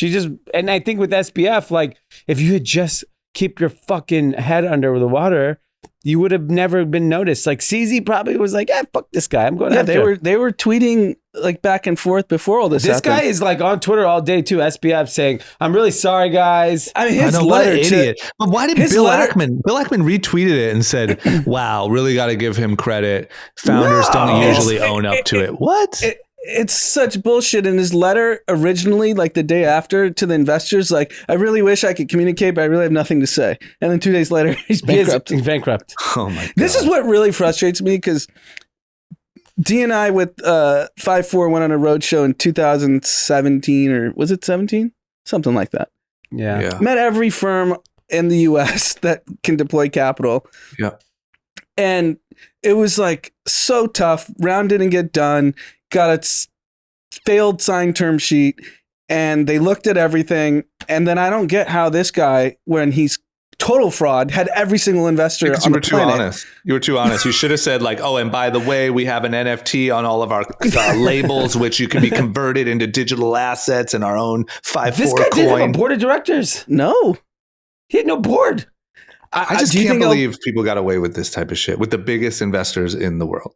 And I think with SBF, like if you had just keep your fucking head under the water, you would have never been noticed. Like CZ probably was like, fuck this guy. I'm going after him. they were tweeting like back and forth before all this This happened. guy is like on Twitter all day too. SBF saying, "I'm really sorry, guys." I mean, I his know, what an letter idiot. But why did his Bill letter- Ackman retweeted it and said, wow, really got to give him credit. Founders don't usually own up to it. What? It's such bullshit. In his letter originally, like the day after to the investors, like, I really wish I could communicate, but I really have nothing to say. And then 2 days later, he's bankrupt. He's bankrupt. Oh my God. This is what really frustrates me because D and I with 5-4 went on a road show in 2017, or was it 17? Something like that. Yeah. Met every firm in the US that can deploy capital. Yeah. And it was like so tough. Round didn't get done. Got a failed signed term sheet, and they looked at everything. And then I don't get how this guy, when he's total fraud, had every single investor Because on you were the too planet. honest. You were too honest. You should have said like, oh, and by the way, we have an NFT on all of our labels, which you can be converted into digital assets and our own 5/4 This guy coin. didn't have a board of directors. No. He had no board. I just do you can't think believe people got away with this type of shit with the biggest investors in the world.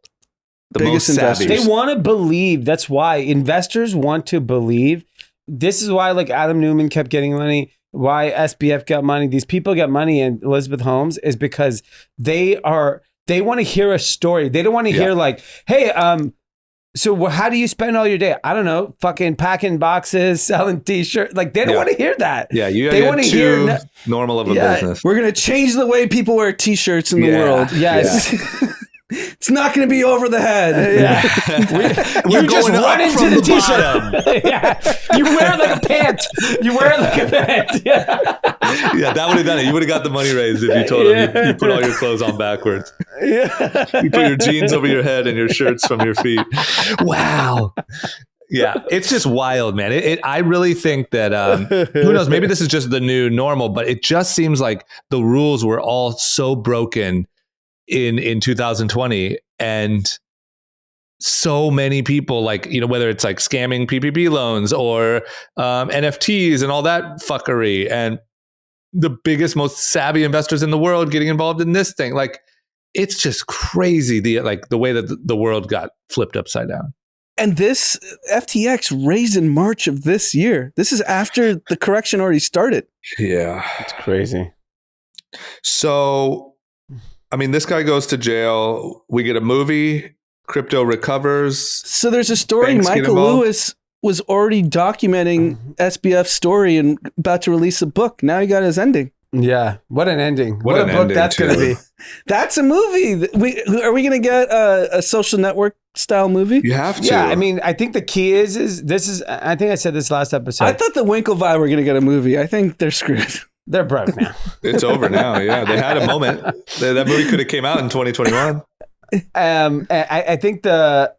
The Biggest most savvy. investors. They want to believe. That's why investors want to believe. This is why like Adam Newman kept getting money. Why SBF got money. These people get money, and Elizabeth Holmes is because they want to hear a story. They don't want to hear like, hey, so how do you spend all your day? I don't know, fucking packing boxes, selling t-shirts. Like they don't want to hear that. Yeah, they want to hear normal of a business. We're going to change the way people wear t-shirts in the world. Yes. Yeah. It's not going to be over the head. You just run into the t-shirt. Yeah. You wear it like a pant. You wear it like a pant. Yeah. Yeah, that would have done it. You would have got the money raised if you told them you put all your clothes on backwards. Yeah. You put your jeans over your head and your shirts from your feet. Wow. Yeah, it's just wild, man. I really think that, who knows, maybe this is just the new normal, but it just seems like the rules were all so broken in 2020, and so many people, like, you know, whether it's like scamming PPP loans or NFTs and all that fuckery, and the biggest, most savvy investors in the world getting involved in this thing. Like, it's just crazy the way that the world got flipped upside down. And this FTX raised in March of this year. This is after the correction already started. Yeah. It's crazy. So, I mean, this guy goes to jail. We get a movie. Crypto recovers. So there's a story. Banks get Michael involved. Lewis was already documenting SBF's story and about to release a book. Now he got his ending. Yeah. What an ending. What What an a book ending, that's going to too. be. That's a movie. Are we going to get a social network style movie? You have to. Yeah. I mean, I think the key is I think I said this last episode. I thought the Winklevi were going to get a movie. I think they're screwed. They're broke now. It's over now. Yeah, they had a moment. That movie could have came out in 2021. I think the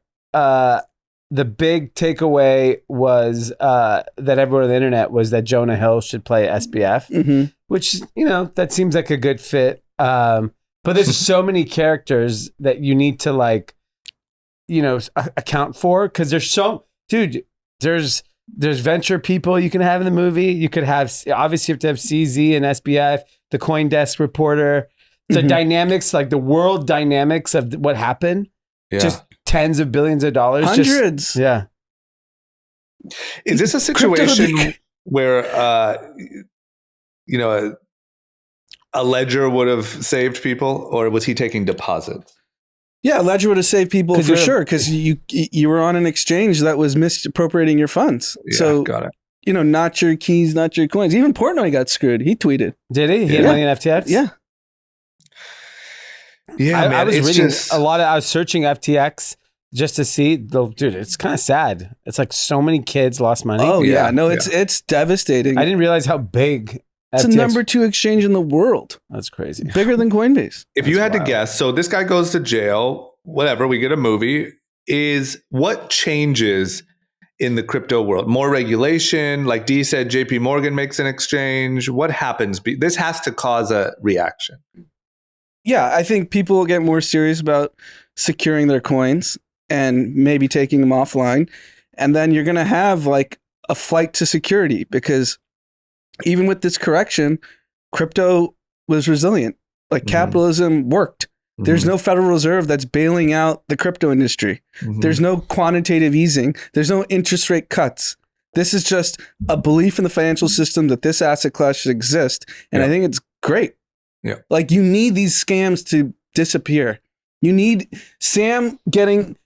big takeaway was that everyone on the internet was that Jonah Hill should play SBF, Mm-hmm. which, you know, that seems like a good fit. But there's so many characters that you need to, like, you know, account for, because there's venture people you can have in the movie. You could have, obviously you have to have CZ and SBF, the CoinDesk reporter, the dynamics, like the world dynamics of what happened. Yeah. Just tens of billions of dollars. Hundreds. Yeah. Is this a situation where, you know, a ledger would have saved people, or was he taking deposits? Yeah, Ledger would have saved people 'Cause for you're- sure, because you were on an exchange that was misappropriating your funds. Yeah, So, got it. you know, not your keys, not your coins. Even Portnoy got screwed. He tweeted. Did he? He had Yeah. money in FTX? Yeah. Yeah, I man. was it's reading just, I was searching FTX just to see. Dude, it's kind of sad. It's like so many kids lost money. Oh, yeah. Yeah, No, yeah. it's devastating. I didn't realize how big It's FTX. the number 2 exchange in the world. That's crazy. Bigger than Coinbase. if you That's had wild. to guess, so this guy goes to jail, whatever, we get a movie, is what changes in the crypto world? More regulation? Like Dee said, JP Morgan makes an exchange. What happens? This has to cause a reaction. Yeah, I think people will get more serious about securing their coins and maybe taking them offline. And then you're going to have like a flight to security, because even with this correction, crypto was resilient. Like Mhm. capitalism worked. There's no Federal Reserve that's bailing out the crypto industry. Mhm. There's no quantitative easing. There's no interest rate cuts. This is just a belief in the financial system that this asset class should exist. And I Yeah. think it's great. Yeah. Like, you need these scams to disappear. You need Sam getting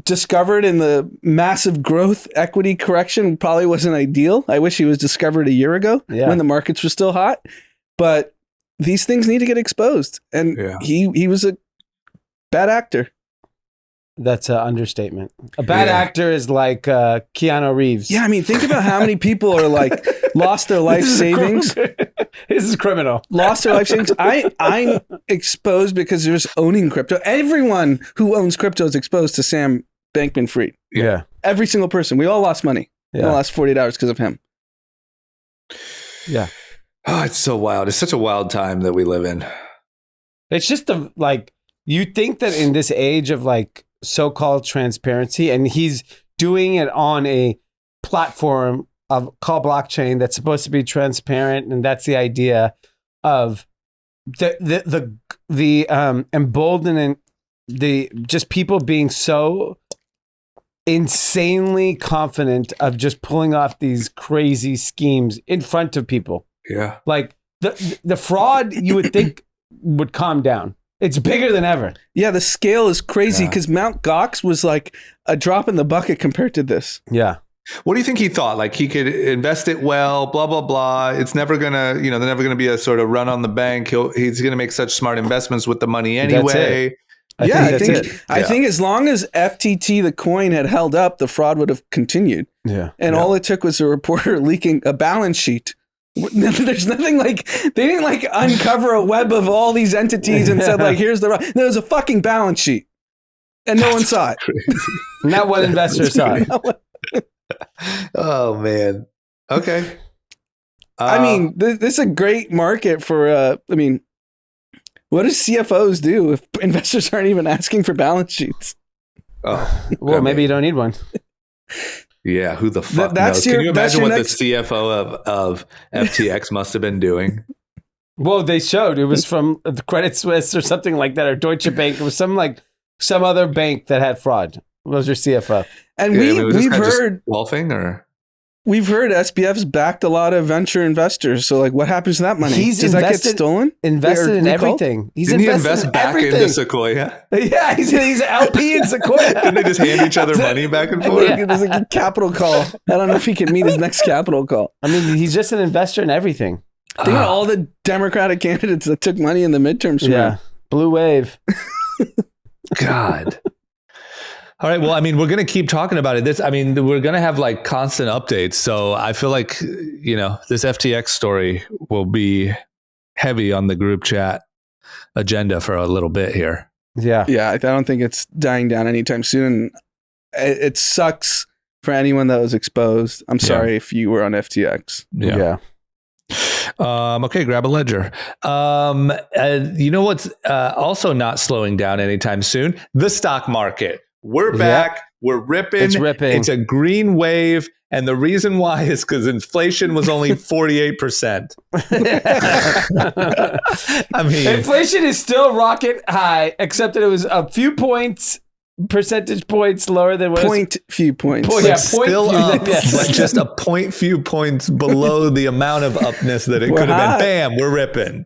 discovered in the massive growth equity correction probably wasn't ideal. I wish he was discovered a year ago when the markets were still hot. But these things need to get exposed. And Yeah. he was a bad actor. That's an understatement. A bad Yeah. actor is like Keanu Reeves. Yeah, I mean, think about how many people are like lost their life savings. This is criminal. Lost their life savings. I'm exposed because they're just owning crypto. Everyone who owns crypto is exposed to Sam Bankman-Fried. Yeah. Every single person. We all lost money in the Yeah. last 48 hours because of him. Yeah. Oh, it's so wild. It's such a wild time that we live in. It's just you think that in this age of like so-called transparency, and he's doing it on a platform called blockchain that's supposed to be transparent, and that's the idea of the emboldening the just people being so insanely confident of just pulling off these crazy schemes in front of people. Yeah. Like the fraud you would think would calm down. It's bigger than ever. Yeah, the scale is crazy because Mt. Gox was like a drop in the bucket compared to this. Yeah. What do you think he thought? Like he could invest it well, blah, blah, blah. It's never going to, they're never going to be a sort of run on the bank. He's going to make such smart investments with the money anyway. I think as long as FTT, the coin, had held up, the fraud would have continued. Yeah. And all it took was a reporter leaking a balance sheet. There's nothing like, they didn't like uncover a web of all these entities and said like, here's the, there was a fucking balance sheet and no one saw it. Not one investor saw it. Oh man. Okay. I mean, this is a great market for, what do CFOs do if investors aren't even asking for balance sheets? Oh, well, maybe you don't need one. Yeah, who the fuck knows? Can you imagine what the CFO of FTX must have been doing? Well, they showed it was from the Credit Suisse or something like that, or Deutsche Bank. It was some other bank that had fraud. What was your CFO? And we've heard golfing we've heard SBF's backed a lot of venture investors. So like, what happens to that money? Does that get stolen? Invested in everything. Didn't he invest back into Sequoia? Yeah, he's an LP in Sequoia. Didn't they just hand each other money back and forth? Yeah. There's like a capital call. I don't know if he can meet his next capital call. I mean, he's just an investor in everything. Think about all the Democratic candidates that took money in the midterms. Yeah, blue wave. God. All right. Well, I mean, we're going to keep talking about it. We're going to have like constant updates. So I feel like, this FTX story will be heavy on the group chat agenda for a little bit here. Yeah. Yeah. I don't think it's dying down anytime soon. It sucks for anyone that was exposed. I'm sorry if you were on FTX. Yeah. Okay, grab a ledger. You know what's also not slowing down anytime soon? The stock market. We're back. We're ripping. It's ripping. It's a green wave. And the reason why is because inflation was only 48%. I mean, inflation is still rocket high, except that it was a few percentage points lower than what few points. Still up, but just a few points below the amount of upness that it could have been. Bam, we're ripping.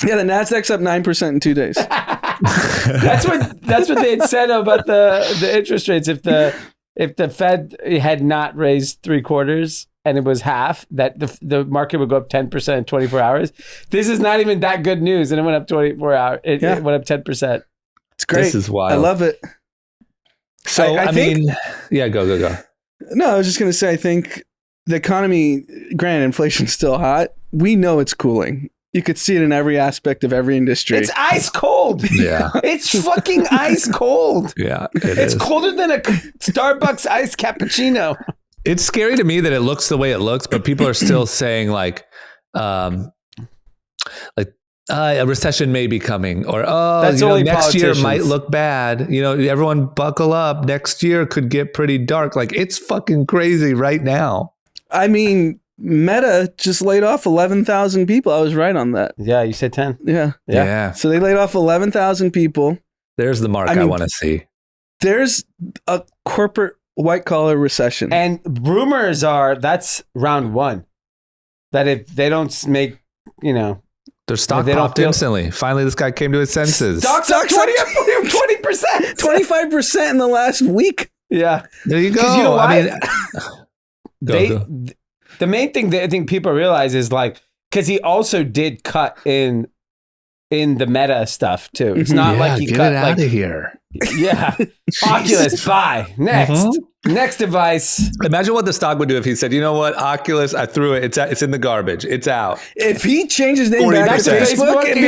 Yeah, the Nasdaq's up 9% in 2 days. That's what they had said about the interest rates. If the Fed had not raised 3/4 and it was half, that the market would go up 10% in 24 hours. This is not even that good news, and it went up 24 hours. It went up 10%. It's great. This is wild. I love it. So I mean, go. No, I was just going to say, I think the economy, granted, inflation's still hot. We know it's cooling. You could see it in every aspect of every industry. It's ice cold. Yeah. It's fucking ice cold. Yeah. It's colder than a Starbucks iced cappuccino. It's scary to me that it looks the way it looks, but people are still saying a recession may be coming, or next year might look bad. Everyone buckle up. Next year could get pretty dark. Like, it's fucking crazy right now. I mean, Meta just laid off 11,000 people. I was right on that. Yeah, you said 10. Yeah. So they laid off 11,000 people. There's the mark I want to see. There's a corporate white collar recession. And rumors are that's round one. That if they don't make, their stock popped instantly. Finally, this guy came to his senses. Stock's up 20%. 25% in the last week. Yeah. There you go. You know why? Go. The main thing that I think people realize is because he also did cut in the Meta stuff too. It's not like he cut it out of here. Yeah. Oculus, bye. Next. Next device. Imagine what the stock would do if he said, you know what, Oculus, I threw it. It's in the garbage. It's out. If he changed his name back to Facebook, it'd be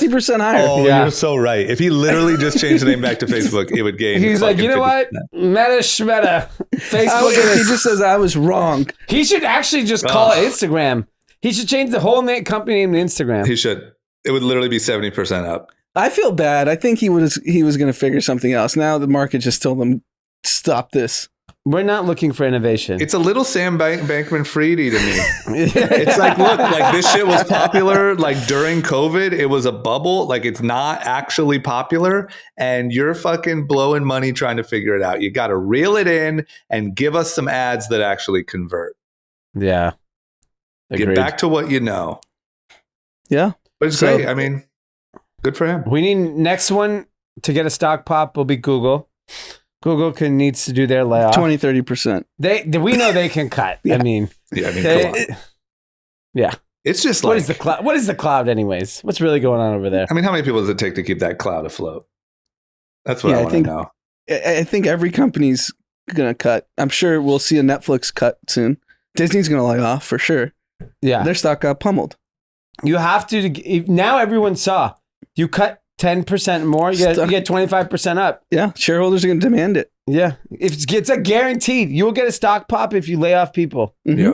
50% higher. Oh, you're so right. If he literally just changed the name back to Facebook, it would gain. He's like, you know 50%. What? Meta Schmeta. Facebook. He just says I was wrong. He should actually just call it Instagram. He should change the whole company name to Instagram. He should. It would literally be 70% up. I feel bad. I think he was going to figure something else. Now the market just told him, stop this. We're not looking for innovation. It's a little Sam Bankman-Friedy to me. It's like, look, like this shit was popular like during COVID. It was a bubble. Like it's not actually popular, and you're fucking blowing money trying to figure it out. You got to reel it in and give us some ads that actually convert. Yeah. Agreed. Get back to what you know. Yeah. But it's great. I mean, good for him. We need next one to get a stock pop will be Google. Google needs to do their layoff. 20-30%. We know they can cut. Yeah. I mean, Come on. yeah. It's just What like, is the cloud? What is the cloud, anyways? What's really going on over there? I mean, how many people does it take to keep that cloud afloat? That's what I want to know. I think every company's going to cut. I'm sure we'll see a Netflix cut soon. Disney's going to lay off for sure. Yeah. Their stock got pummeled. You have to, now everyone saw, you cut 10% more, you get 25% up. Yeah. Shareholders are going to demand it. Yeah. It's a guaranteed. You will get a stock pop if you lay off people. Mhm. Yeah.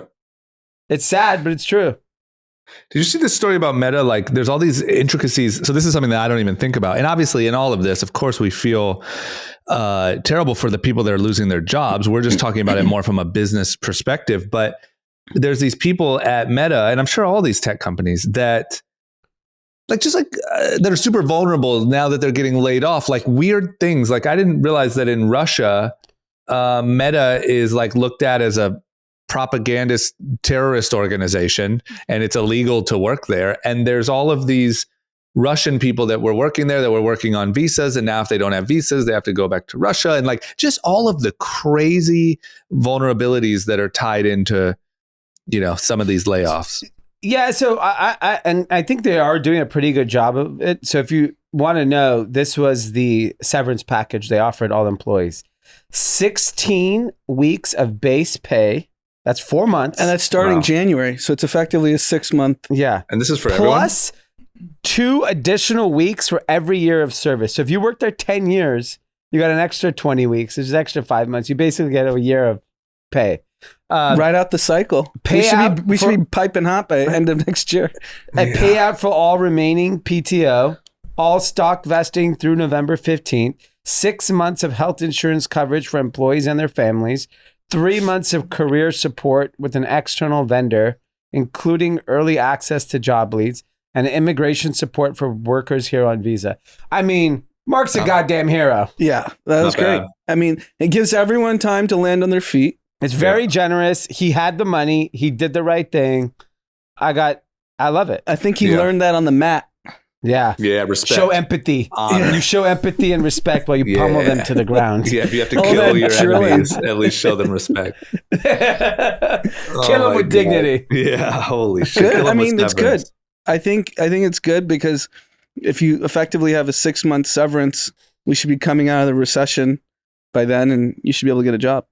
It's sad, but it's true. Did you see this story about Meta? Like there's all these intricacies. So this is something that I don't even think about. And obviously in all of this, of course, we feel terrible for the people that are losing their jobs. We're just talking about it more from a business perspective. But there's these people at Meta, and I'm sure all these tech companies that that are super vulnerable now that they're getting laid off. Like weird things. Like I didn't realize that in Russia, Meta is like looked at as a propagandist terrorist organization, and it's illegal to work there. And there's all of these Russian people that were working there that were working on visas, and now if they don't have visas, they have to go back to Russia, and like just all of the crazy vulnerabilities that are tied into, you know, some of these layoffs. Yeah, so I think they are doing a pretty good job of it. So if you want to know, this was the severance package they offered all employees. 16 weeks of base pay. That's 4 months. And that's starting January. So it's effectively a 6-month. Yeah. And this is for everyone? Plus 2 additional weeks for every year of service. So if you work there 10 years, you got an extra 20 weeks. There's an extra 5 months. You basically get a year of pay. Right out the cycle. We should be piping hot by end of next year. A payout for all remaining PTO, all stock vesting through November 15th, 6 months of health insurance coverage for employees and their families, 3 months of career support with an external vendor, including early access to job leads, and immigration support for workers here on visa. I mean, Mark's a goddamn hero. Yeah, that was great. I mean, it gives everyone time to land on their feet. It's very generous. He had the money. He did the right thing. I love it. I think he learned that on the mat. Yeah. Yeah, respect. Show empathy. You show empathy and respect while you pummel them to the ground. Yeah, if you have to kill your enemies, at least show them respect. Kill them with dignity. Yeah, holy shit. Good. I mean, it's good. I think it's good because if you effectively have a 6-month severance, we should be coming out of the recession by then, and you should be able to get a job.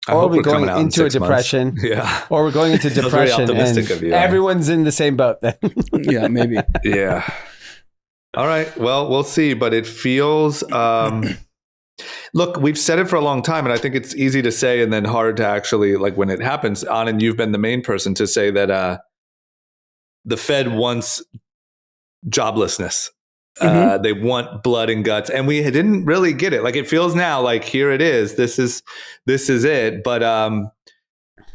Or we're going into a depression. Yeah. Or we're going into depression. Very optimistic of you. Everyone's in the same boat then. Yeah, maybe. Yeah. All right. Well, we'll see. But it feels, look, we've said it for a long time, and I think it's easy to say and then hard to actually, like when it happens. Anand, you've been the main person to say that the Fed wants joblessness. They want blood and guts, and we didn't really get it. Like it feels now like here it is. This is it. But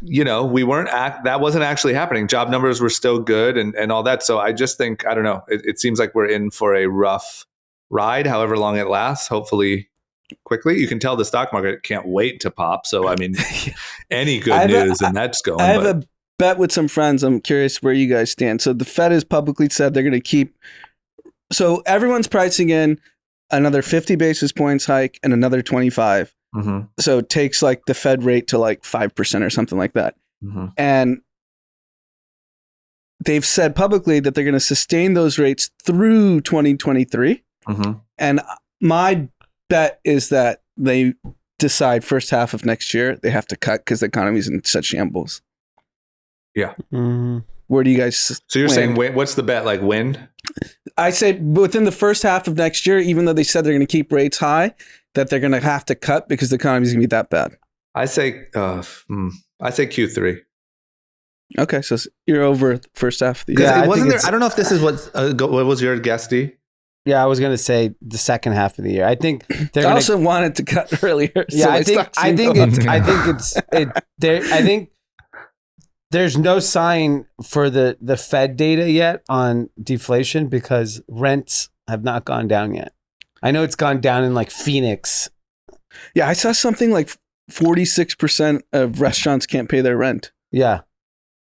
we weren't. That wasn't actually happening. Job numbers were still good, and all that. So I just think I don't know. It seems like we're in for a rough ride, however long it lasts. Hopefully, quickly. You can tell the stock market can't wait to pop. So I mean, any good news, and that's going. I have a bet with some friends. I'm curious where you guys stand. So the Fed has publicly said they're going to keep. So everyone's pricing in another 50 basis points hike and another 25. Mm-hmm. So it takes like the Fed rate to like 5% or something like that. Mm-hmm. And they've said publicly that they're going to sustain those rates through 2023. Mm-hmm. And my bet is that they decide first half of next year they have to cut because the economy's in such shambles. Yeah. Mm-hmm. Where do you guys So you're land? saying what's the bet? Like when? I say within the first half of next year, even though they said they're going to keep rates high, that they're going to have to cut because the economy is going to be that bad. I say Q3. Okay, so you're over first half of the year. Yeah, I wasn't think there. I don't know if this is what was your guess, D? Yeah, I was gonna say the second half of the year. I think they're I gonna, also wanted to cut earlier. Yeah, so I think there's no sign for the Fed data yet on deflation because rents have not gone down yet. I know it's gone down in like Phoenix. Yeah, I saw something like 46% of restaurants can't pay their rent. Yeah,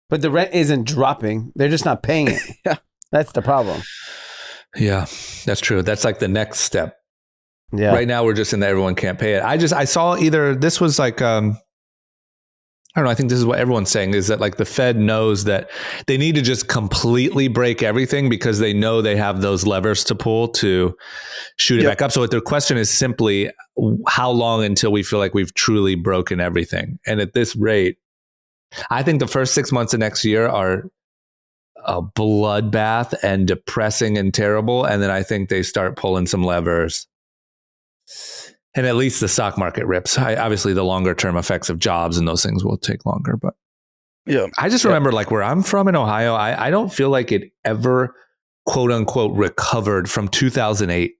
but the rent isn't dropping. They're just not paying it. Yeah. That's the problem. Yeah, that's true. That's like the next step. Yeah. Right now, we're just in that everyone can't pay it. I saw either this was like, I don't know. I think this is what everyone's saying is that like the Fed knows that they need to just completely break everything because they know they have those levers to pull to shoot it back up. So what their question is simply, how long until we feel like we've truly broken everything? And at this rate, I think the first 6 months of next year are a bloodbath and depressing and terrible. And then I think they start pulling some levers. And at least the stock market rips. Obviously, the longer term effects of jobs and those things will take longer. But yeah, I just remember like where I'm from in Ohio, I don't feel like it ever, quote unquote, recovered from 2008.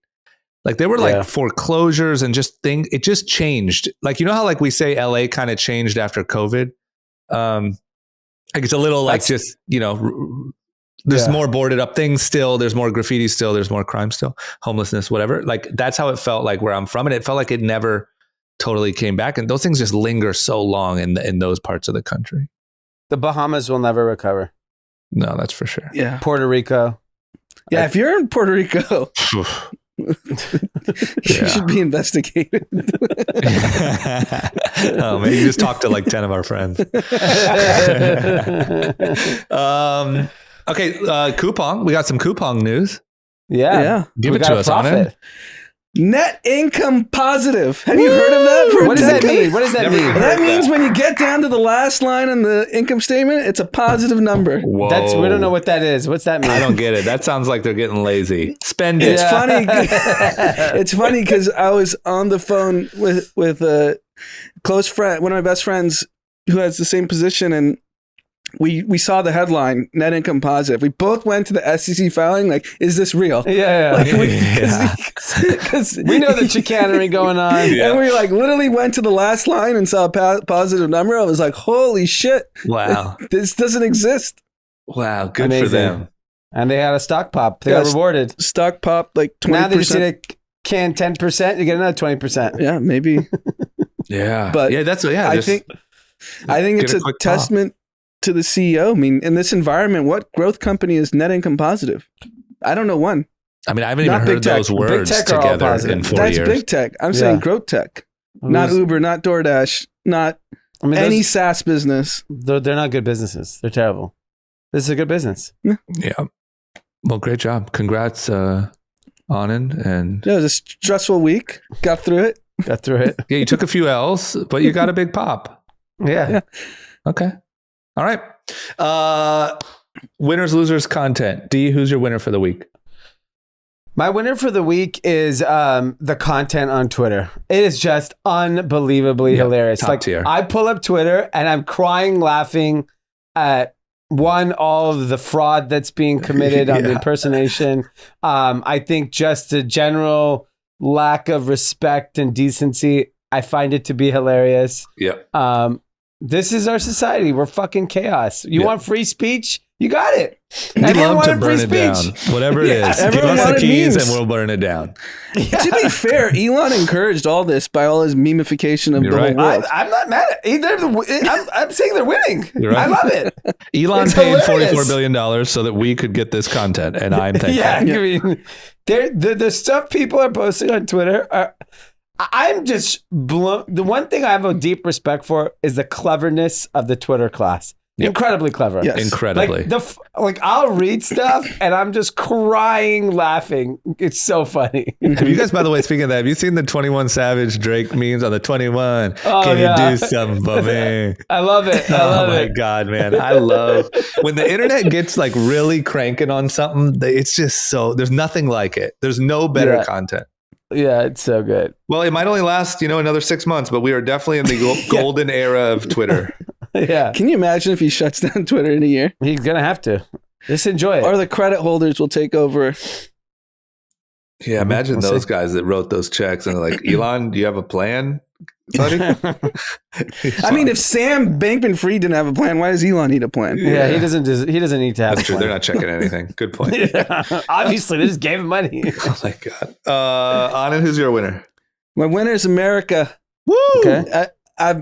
Like there were like foreclosures and just things. It just changed. Like, you know how like we say LA kind of changed after COVID? Like it's a little like just, you know, there's more boarded up things still. There's more graffiti still. There's more crime still, homelessness, whatever. Like that's how it felt like where I'm from. And it felt like it never totally came back. And those things just linger so long in those parts of the country. The Bahamas will never recover. No, that's for sure. Yeah. Puerto Rico. Yeah. If you're in Puerto Rico, you should be investigated. Oh man, you just talked to like 10 of our friends. Okay, coupon. We got some coupon news. Yeah. Give it to us, Anand. Net income positive. Have you heard of that? What does that mean? What does that mean? That means when you get down to the last line on the income statement, it's a positive number. Whoa. We don't know what that is. What's that mean? I don't get it. That sounds like they're getting lazy. Spend it. It's funny. It's funny because I was on the phone with a close friend, one of my best friends who has the same position, and we saw the headline, net income positive. We both went to the SEC filing, like, is this real? Yeah. Because we know the chicanery going on. And we like literally went to the last line and saw a positive number. I was like, holy shit. Wow. This doesn't exist. Wow. Good Amazing. for them. And they had a stock pop. They got rewarded. Stock pop like 20%. Now they just need a can 10%, you get another 20%. Yeah, maybe. Yeah. But yeah, that's I think it's a testament to the CEO. I mean, in this environment, what growth company is net income positive? I don't know one. I mean, I haven't even heard those words together in 4 years. That's big tech. I'm saying growth tech. Not Uber, not DoorDash, not any SaaS business. They're not good businesses. They're terrible. This is a good business. Yeah. Well, great job. Congrats, Anand. And it was a stressful week. Got through it. Yeah, you took a few L's, but you got a big pop. Yeah. Okay. All right. Winners, losers content. Dee, who's your winner for the week? My winner for the week is the content on Twitter. It is just unbelievably hilarious. Top tier. I pull up Twitter and I'm crying laughing at all of the fraud that's being committed on the impersonation. I think just a general lack of respect and decency. I find it to be hilarious. Yeah. This is our society. We're fucking chaos. You want free speech? You got it. We love to burn it down. Whatever it is. Give us the keys and we'll burn it down. To be fair, Elon encouraged all this by all his memification of the whole world. I'm not mad at either. I'm saying they're winning. You're right. I love it. Elon paid $44 billion so that we could get this content, and I'm thankful. I mean, the stuff people are posting on Twitter I'm just blown. The one thing I have a deep respect for is the cleverness of the Twitter class. Yep. Incredibly clever. Yes. Incredibly. Like I'll read stuff and I'm just crying, laughing. It's so funny. Have you guys, by the way, speaking of that, have you seen the 21 Savage Drake memes on the 21? Can you do something for me? I love it. Oh my God, man. I love when the internet gets like really cranking on something. It's just so, there's nothing like it. There's no better content. Yeah, it's so good. Well, it might only last, another 6 months, but we are definitely in the golden era of Twitter. Yeah. Can you imagine if he shuts down Twitter in a year? He's going to have to. Just enjoy it. Or the credit holders will take over. Yeah, imagine We'll those see. guys that wrote those checks and they're like, Elon, do you have a plan, buddy? I mean, if Sam Bankman-Fried didn't have a plan, why does Elon need a plan? Yeah, he doesn't need to have That's a true. plan. They're not checking anything. Good point. Yeah. Obviously, they just gave him money. Oh my God. Anand, who's your winner? My winner is America. Woo! Okay.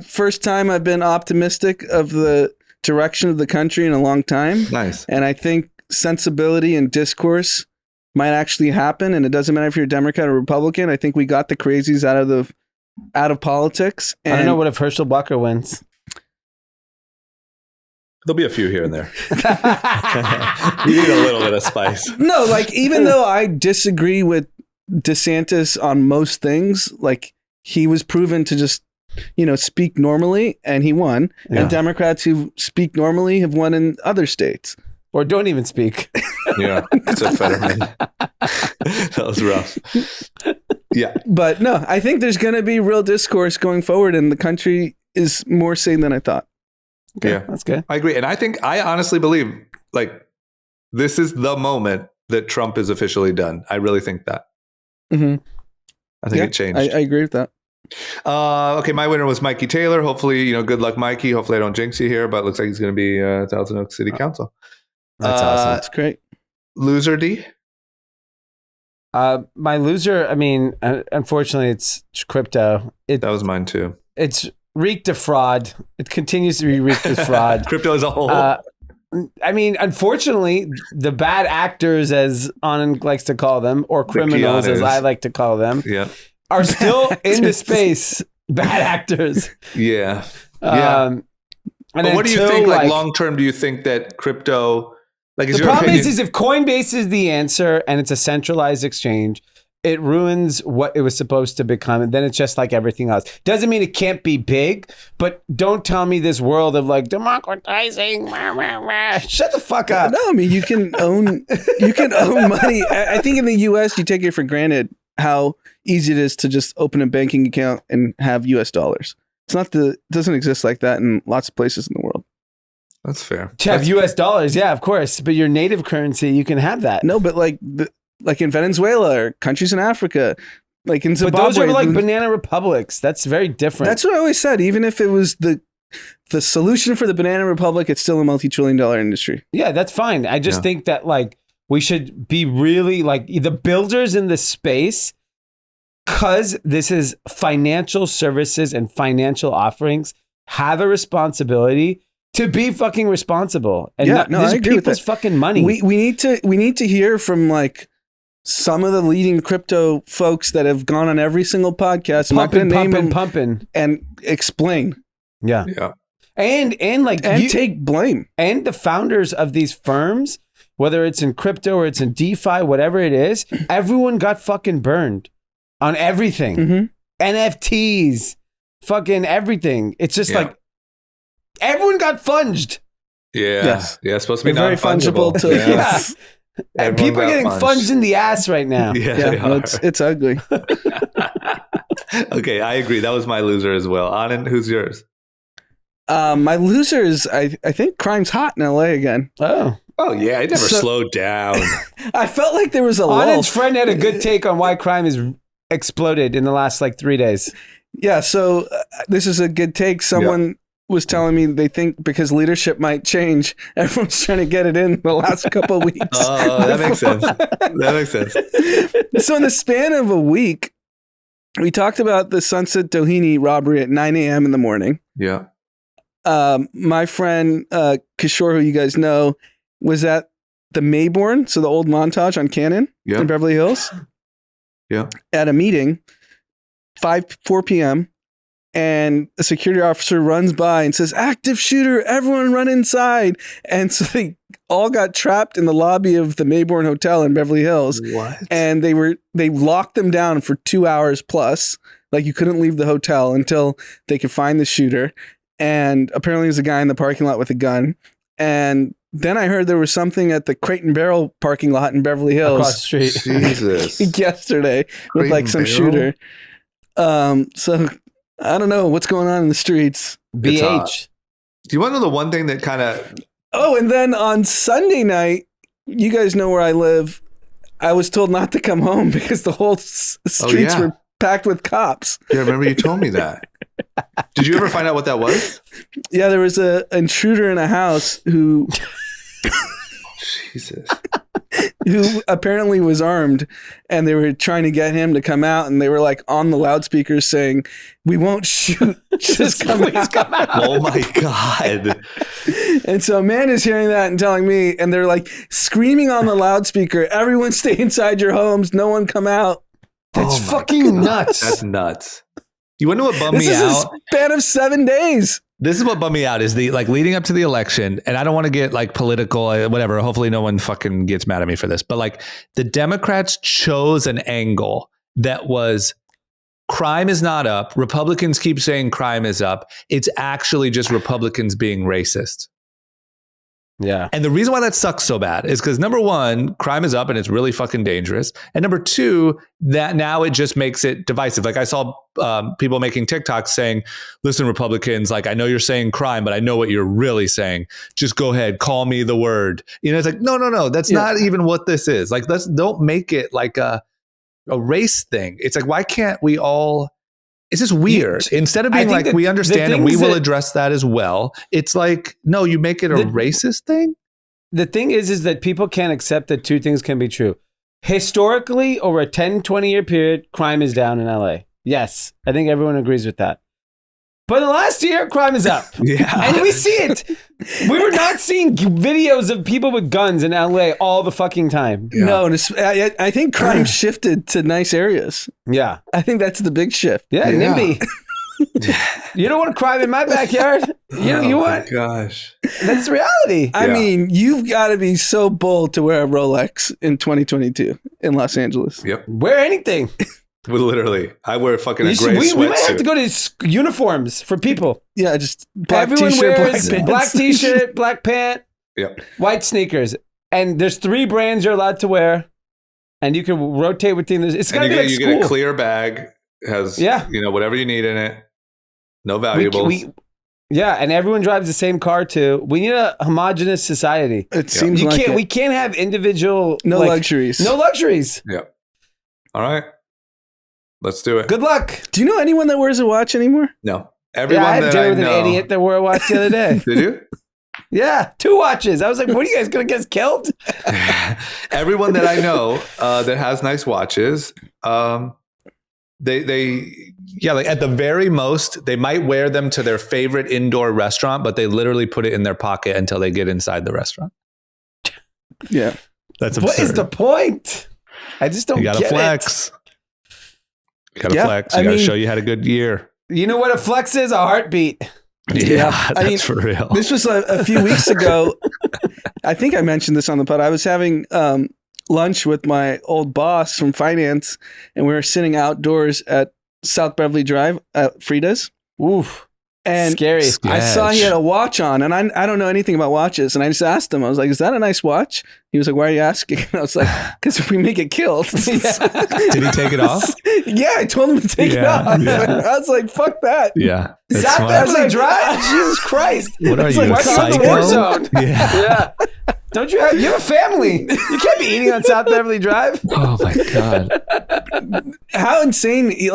First time I've been optimistic of the direction of the country in a long time. Nice. And I think sensibility and discourse might actually happen. And it doesn't matter if you're a Democrat or Republican. I think we got the crazies out of politics. And I don't know what if Herschel Walker wins. There'll be a few here and there. You need a little bit of spice. No, like, even though I disagree with DeSantis on most things, like, he was proven to just, speak normally, and he won. Yeah. And Democrats who speak normally have won in other states. Or don't even speak. Yeah, except Fetterman. That was rough. Yeah. But no, I think there's going to be real discourse going forward, and the country is more sane than I thought. Okay, Yeah. that's good. I agree. And I honestly believe, like, this is the moment that Trump is officially done. I really think that. Mm-hmm. I think it changed. I agree with that. Okay, my winner was Mikey Taylor. Hopefully, good luck, Mikey. Hopefully I don't jinx you here, but it looks like he's going to be Thousand Oaks City Council. That's awesome. That's great. Loser D? My loser, I mean, unfortunately, it's crypto. That was mine too. It's reeked of fraud. It continues to be reeked of fraud. Crypto as a whole. I mean, unfortunately, the bad actors, as Anand likes to call them, or criminals, as I like to call them, Yeah. are still in the space. Bad actors. Yeah. Yeah. And But what do you until, think, like long term, do you think that crypto, like, is the your problem opinion? is if Coinbase is the answer and it's a centralized exchange, it ruins what it was supposed to become. And then it's just like everything else. Doesn't mean it can't be big, but don't tell me this world of like democratizing. Shut the fuck up. No, I mean, you can own money. I think in the US, you take it for granted how easy it is to just open a banking account and have US dollars. It doesn't exist like that in lots of places in the world. That's fair. To have US dollars, yeah, of course. But your native currency, you can have that. No, but like in Venezuela or countries in Africa, like in Zimbabwe. But those are like banana republics. That's very different. That's what I always said. Even if it was the solution for the banana republic, it's still a multi-trillion-dollar industry. Yeah, that's fine. I just think that like we should be really like the builders in this space, because this is financial services and financial offerings, have a responsibility to be fucking responsible. And I this is agree with people's that. fucking money. We need to hear from like some of the leading crypto folks that have gone on every single podcast. I'm not going to name them, pumping, and explain. Yeah. Yeah. And take blame. And the founders of these firms, whether it's in crypto or it's in DeFi, whatever it is, everyone got fucking burned on everything. Mm-hmm. NFTs, fucking everything. It's just like everyone got funged. Yeah. Yes. Yeah. It's supposed to be They're very fungible to Yeah. And people are getting funged in the ass right now. Yeah, it's ugly. Okay, I agree. That was my loser as well. Anand, who's yours? My loser is I think crime's hot in LA again. Oh yeah, it never slowed down. I felt like there was a lull. Anand's friend had a good take on why crime has exploded in the last like 3 days. Yeah, so this is a good take. Someone was telling me they think because leadership might change, everyone's trying to get it in the last couple of weeks. Oh, that makes sense. That makes sense. So in the span of a week, we talked about the Sunset Doheny robbery at 9 a.m. in the morning. Yeah. My friend Kishore, who you guys know, was at the Mayborn, so the old Montage on Cannon in Beverly Hills. Yeah. At a meeting, 4 p.m., and a security officer runs by and says, "Active shooter, everyone run inside." And so they all got trapped in the lobby of the Mayborn Hotel in Beverly Hills. What? And they locked them down for 2 hours plus. Like, you couldn't leave the hotel until they could find the shooter. And apparently there's a guy in the parking lot with a gun. And then I heard there was something at the Crate and Barrel parking lot in Beverly Hills Across the street. Jesus. yesterday with Crate like and some Barrel? shooter. So I don't know what's going on in the streets. BH. Do you want to know the one thing that kind of... Oh, and then on Sunday night, you guys know where I live. I was told not to come home because the whole streets were packed with cops. Yeah, remember you told me that. Did you ever find out what that was? Yeah, there was an intruder in a house who... Jesus. who apparently was armed, and they were trying to get him to come out, and they were like on the loudspeakers saying, "We won't shoot, just come out." Oh my God. And so a man is hearing that and telling me, and they're like screaming on the loudspeaker, "Everyone stay inside your homes, no one come out." That's fucking nuts. That's nuts. You want to know what bummed This me is out? a span of 7 days. This is what bummed me out is the like leading up to the election. And I don't want to get like political, whatever. Hopefully no one fucking gets mad at me for this. But like the Democrats chose an angle that was crime is not up. Republicans keep saying crime is up. It's actually just Republicans being racist. Yeah. And the reason why that sucks so bad is because number one, crime is up and it's really fucking dangerous. And number two, that now it just makes it divisive. Like I saw people making TikToks saying, listen, Republicans, like I know you're saying crime, but I know what you're really saying. Just go ahead, call me the word. You know, it's like, no. That's not even what this is. Like, don't make it like a race thing. It's like, why can't we all... It's just weird. Instead of being like, we understand and we will address that as well. It's like, no, you make it a racist thing. The thing is that people can't accept that two things can be true. Historically, over a 10, 20-year period, crime is down in LA. Yes, I think everyone agrees with that. But in the last year, crime is up. Yeah. And we see it. We were not seeing videos of people with guns in LA all the fucking time. Yeah. No, I think crime shifted to nice areas. Yeah. I think that's the big shift. Yeah, NIMBY. You don't want crime in my backyard. You want... Gosh. That's reality. I mean, you've got to be so bold to wear a Rolex in 2022 in Los Angeles. Yep. Wear anything. Literally. I wear fucking a gray we might have sweatsuit. to go to uniforms for people. Yeah, just black Everyone t-shirt, wears black pants. black t-shirt, black pant, Yep. white sneakers. And there's 3 brands you're allowed to wear. And you can rotate between those. It's got to be like You school. get a clear bag. Has, whatever you need in it. No valuables. Yeah, and everyone drives the same car too. We need a homogenous society. It seems like we can't have individual luxuries. No luxuries. Yep. All right. Let's do it. Good luck. Do you know anyone that wears a watch anymore? No. Everyone I had that dinner I with know. an idiot that wore a watch the other day. Did you? Yeah, 2 watches. I was like, what are you guys going to get us killed? Everyone that I know that has nice watches, like at the very most, they might wear them to their favorite indoor restaurant, but they literally put it in their pocket until they get inside the restaurant. Yeah. That's absurd. What is the point? I just don't get it. You gotta flex. You gotta flex. You gotta show you had a good year. You know what a flex is? A heartbeat. Yeah, that's for real. This was a few weeks ago. I think I mentioned this on the pod. I was having lunch with my old boss from finance, and we were sitting outdoors at South Beverly Drive at Frida's. Oof. And scary. I saw he had a watch on, and I don't know anything about watches. And I just asked him, I was like, is that a nice watch? He was like, why are you asking? And I was like, because we may get killed. Did he take it off? Yeah, I told him to take it off. Yeah. I was like, fuck that. Yeah. South Beverly Drive? Jesus Christ. What are you, like, a psycho? War zone. Yeah. Don't you have a family? You can't be eating on South Beverly Drive. Oh my God. How insane. He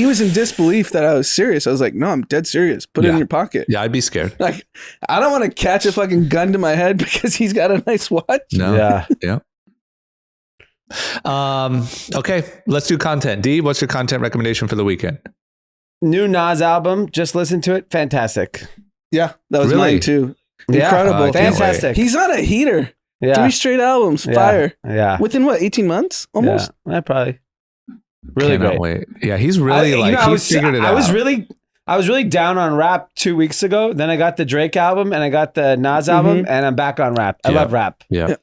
was in disbelief that I was serious. I was like, no, I'm dead serious. Put it in your pocket. Yeah, I'd be scared. Like, I don't want to catch a fucking gun to my head because he's got a nice watch. No. Yeah. Yeah. Okay, let's do content. Dee, what's your content recommendation for the weekend? New Nas album. Just listen to it. Fantastic. Yeah, that was Really? mine too. Yeah. Incredible. Fantastic. He's on a heater. Yeah. 3 straight albums. Fire. Yeah. Within what, 18 months? Almost? Yeah. Probably. Really Cannot great. wait. Yeah, he's really he's figured it out. I was really down on rap 2 weeks ago. Then I got the Drake album and I got the Nas album and I'm back on rap. I love rap. Yeah.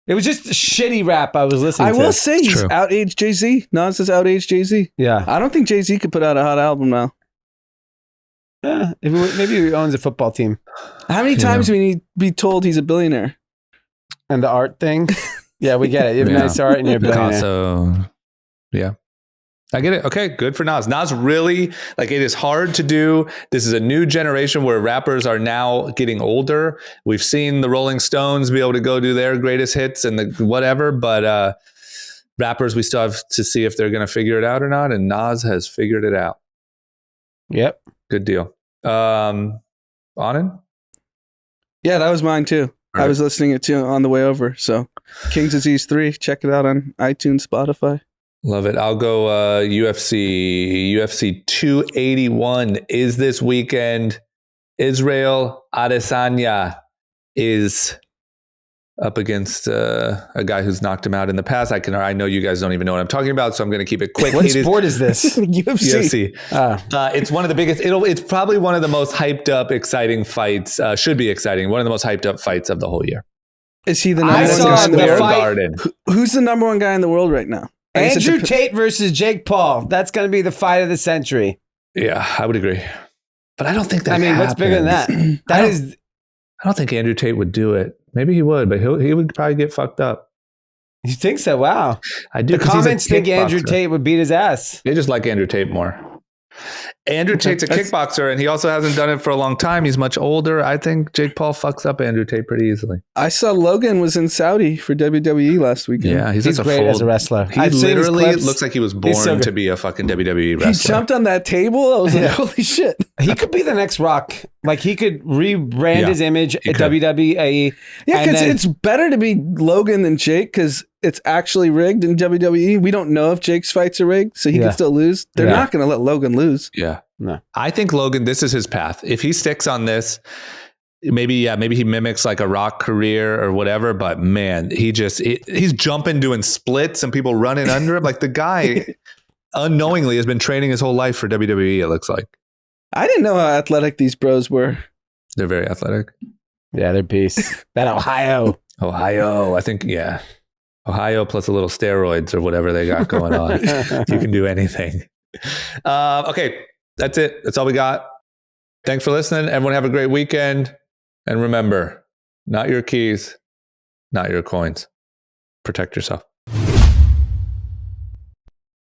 It was just shitty rap I was listening to. I will say he's true. outaged Jay-Z. Nas has outaged Jay-Z. Yeah. I don't think Jay-Z could put out a hot album now. Maybe he owns a football team. How many times do we need to be told he's a billionaire? And the art thing. Yeah, we get it. You have nice art and you're a billionaire. Picasso. Yeah. I get it. Okay, good for Nas. Nas really, like, it is hard to do. This is a new generation where rappers are now getting older. We've seen the Rolling Stones be able to go do their greatest hits and the whatever, but rappers, we still have to see if they're going to figure it out or not. And Nas has figured it out. Yep. Good deal. Anand? Yeah, that was mine too. Right. I was listening it to on the way over. So King's Disease 3, check it out on iTunes, Spotify. Love it. I'll go UFC 281 is this weekend. Israel Adesanya is up against a guy who's knocked him out in the past. I know you guys don't even know what I'm talking about, so I'm going to keep it quick. What sport is this? UFC. It's one of the biggest. It's probably one of the most hyped up, exciting fights. Should be exciting. One of the most hyped up fights of the whole year. Is he the number I one saw guy in the the world? fight. Who's the number one guy in the world right now? I guess Andrew Tate versus Jake Paul. That's going to be the fight of the century. Yeah, I would agree. But I don't think that. I mean, what's bigger than that? I don't think Andrew Tate would do it. Maybe he would, but he would probably get fucked up. You think so? Wow. I do. The comments think Andrew Tate would beat his ass. They just like Andrew Tate more. Andrew Tate's a kickboxer, and he also hasn't done it for a long time. He's much older. I think Jake Paul fucks up Andrew Tate pretty easily. I saw Logan was in Saudi for WWE last weekend. Yeah, he's like great as a wrestler. He literally looks like he was born to be a fucking WWE wrestler. He jumped on that table. I was like, holy shit. He could be the next Rock. Like, he could rebrand his image at WWE. Yeah, because it's better to be Logan than Jake because it's actually rigged in WWE. We don't know if Jake's fights are rigged, so he can still lose. They're not going to let Logan lose. Yeah. No. I think Logan, this is his path. If he sticks on this, maybe he mimics like a Rock career or whatever, but man, he's jumping, doing splits and people running under him. Like, the guy unknowingly has been training his whole life for WWE, it looks like. I didn't know how athletic these bros were. They're very athletic. Yeah, they're beasts. That Ohio, I think, yeah. Ohio plus a little steroids or whatever they got going on. You can do anything. Okay, that's it. That's all we got. Thanks for listening. Everyone have a great weekend. And remember, not your keys, not your coins. Protect yourself.